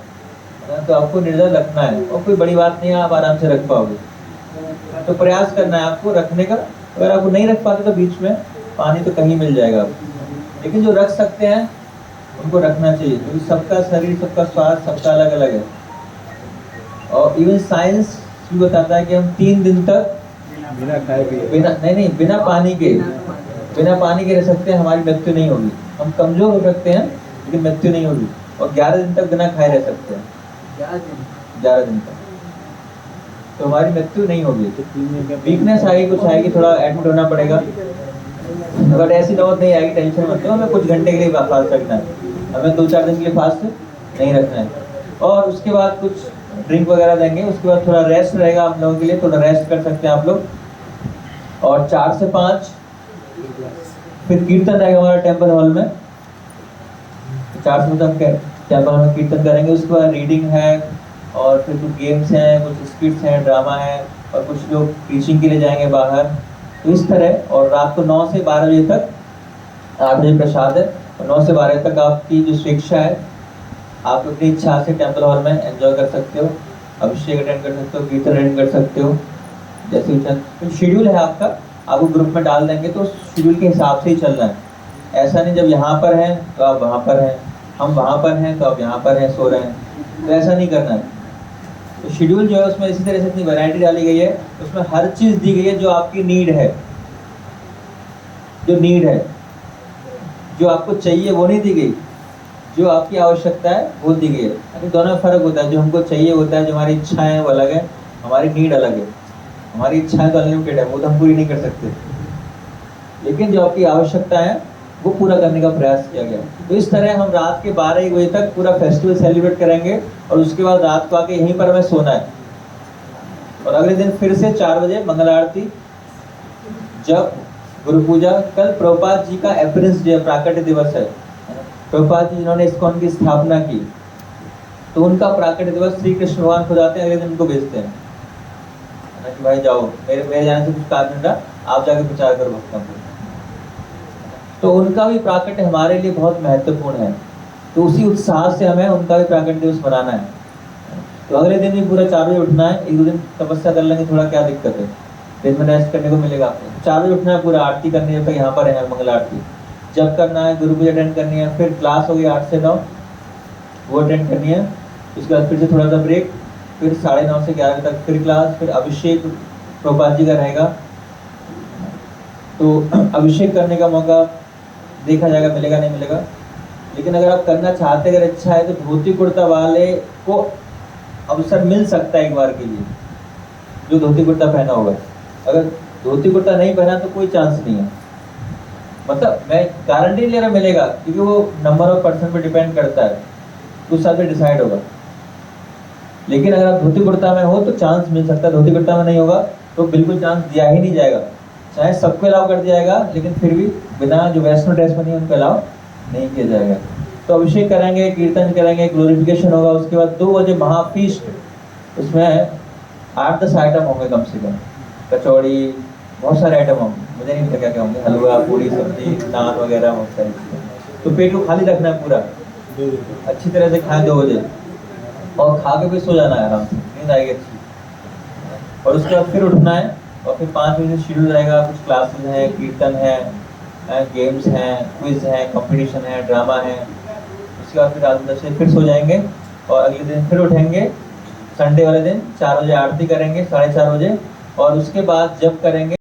तो आपको निर्जल रखना है, और कोई बड़ी बात नहीं है, आप आराम से रख पाओगे। तो प्रयास करना है आपको रखने का। अगर आपको नहीं रख पाते तो बीच में पानी तो कहीं मिल जाएगा आपको, लेकिन जो रख सकते हैं उनको रखना चाहिए, क्योंकि सबका शरीर, सबका स्वास्थ्य सबका अलग अलग है। और इवन साइंस भी बताता है कि हम 3 दिन तक बिना खाए पिए, बिना पानी के रह सकते हैं, हमारी मृत्यु नहीं होगी। हम कमजोर हो सकते हैं लेकिन मृत्यु नहीं होगी। और 11 दिन तक बिना खाए रह सकते हैं, 11 दिन तक, तो हमारी मृत्यु नहीं होगी। वीकनेस आएगी, कुछ आएगी, थोड़ा एडमिट होना पड़ेगा, बट ऐसी नौबत नहीं आएगी, टेंशन मत लो। हमें कुछ घंटे के लिए फास्ट रखना है, हमें 2-4 दिन के लिए फास्ट नहीं रखना है। और उसके बाद कुछ ड्रिंक वगैरह देंगे, उसके बाद थोड़ा रेस्ट रहेगा आप लोगों के लिए, थोड़ा रेस्ट कर सकते हैं आप लोग। और 4 से 5 फिर कीर्तन रहेगा हमारा टेम्पल हॉल में, 4 से 5 हम टेम्पल हॉल में कीर्तन करेंगे। उसके बाद रीडिंग है और फिर कुछ गेम्स हैं, कुछ स्किट्स हैं, ड्रामा है, और कुछ लोग टीचिंग के लिए जाएंगे बाहर। तो इस तरह, और रात को 9 से 12 बजे तक 8 बजे प्रसाद है, और 9 से 12 तक आपकी जो शिक्षा है आप अपनी इच्छा से टेम्पल हॉल में एंजॉय कर सकते हो, अभिषेक अटेंड कर सकते हो, कीर्तन अटेंड कर सकते हो, जैसे भी शेड्यूल है आपका, आपको ग्रुप में डाल देंगे तो शेड्यूल के हिसाब से ही चलना है। ऐसा नहीं जब यहाँ पर हैं तो आप वहाँ पर हैं, हम वहाँ पर हैं तो आप यहाँ पर हैं, सो रहे हैं, तो ऐसा नहीं करना है। तो शेड्यूल जो है उसमें इसी तरह से इतनी वैरायटी डाली गई है, उसमें हर चीज़ दी गई है जो आपकी नीड है, जो नीड है, जो आपको चाहिए वो नहीं दी गई, जो आपकी आवश्यकता है वो दी गई है। यानी दोनों में फ़र्क होता है, जो हमको चाहिए होता है, जो हमारी इच्छाएं हैं वो अलग है, हमारी नीड अलग है। हमारी इच्छाएं तो अनलिमिटेड है, वो तो हम पूरी नहीं कर सकते, लेकिन जो आपकी आवश्यकता है वो पूरा करने का प्रयास किया गया। तो इस तरह हम रात के 12-1 बजे तक पूरा फेस्टिवल सेलिब्रेट करेंगे, और उसके बाद रात को आके यहीं पर हमें सोना है। और अगले दिन फिर से 4 बजे मंगल आरती, जब गुरु पूजा। कल प्रभुपाद जी का अपीयरेंस डे, प्राकट्य दिवस है। प्रभुपाद जी जिन्होंने इस्कॉन की स्थापना की, तो उनका प्राकट्य दिवस श्री कृष्ण भगवान खुद आते हैं, अगले दिन उनको भेजते हैं कि भाई जाओ, मेरे जाने से कुछ कार्य नहीं रहा, आप जाके प्रचार करो भक्तों को। तो उनका भी प्राकट्य हमारे लिए बहुत महत्वपूर्ण है, तो उसी उत्साह से हमें उनका भी प्राकट्य दिवस मनाना है। तो अगले दिन भी पूरा 4 बजे उठना है, 1-2 दिन तपस्या कर लेंगे, थोड़ा क्या दिक्कत है, दिन में रेस्ट करने को मिलेगा आपको। 4 बजे उठना है, पूरा आरती करनी है, जब तक यहाँ पर है मंगल आरती, जब करना है, गुरु पूजा अटेंड करनी है, फिर क्लास होगी 8 से 9 वो अटेंड करनी है। उसके बाद फिर से थोड़ा सा ब्रेक, फिर 9:30 से 11 तक फिर क्लास, फिर अभिषेक प्रभुपाद जी का रहेगा। तो अभिषेक करने का मौका देखा जाएगा मिलेगा नहीं मिलेगा, लेकिन अगर आप करना चाहते, अगर इच्छा है, तो धोती कुर्ता वाले को अवसर मिल सकता है एक बार के लिए, जो धोती कुर्ता पहना होगा। अगर धोती कुर्ता नहीं पहना तो कोई चांस नहीं है, मतलब मैं गारंटी नहीं ले रहा मिलेगा, क्योंकि वो नंबर ऑफ पर्सन पे डिपेंड करता है, उस हिसाब से डिसाइड होगा। लेकिन अगर आप धोती कुर्ता में हो तो चांस मिल सकता है, धोती कुर्ता में नहीं होगा तो बिल्कुल चांस दिया ही नहीं जाएगा। चाहे सबको अलाउ कर दिया जाएगा, लेकिन फिर भी बिना जो वैष्णो ड्रेस बनी है उनको अलाउ नहीं किया जाएगा। तो अभिषेक करेंगे, कीर्तन करेंगे, ग्लोरिफिकेशन होगा। उसके बाद 2 बजे महाफीस्ट, उसमें 8-10 आइटम होंगे कम से कम, कचौड़ी, बहुत सारे आइटम होंगे, मुझे नहीं पता क्या क्या होंगे, हलवा, पूरी, सब्जी, नान वगैरह, बहुत सारी चीज़ें। तो पेट को खाली रखना है पूरा, अच्छी तरह से खाएं 2 बजे, और खा के भी सो जाना है आराम से, नींद आएगी अच्छी। और उसके बाद फिर उठना है, और फिर 5 बजे शेड्यूल रहेगा, कुछ क्लासेस हैं, कीर्तन है, गेम्स हैं, क्विज है, कंपटीशन है, ड्रामा है। उसके बाद फिर रात 10 बजे फिर सो जाएंगे, और अगले दिन फिर उठेंगे, संडे वाले दिन 4 बजे आरती करेंगे, 4:30 बजे, और उसके बाद जब करेंगे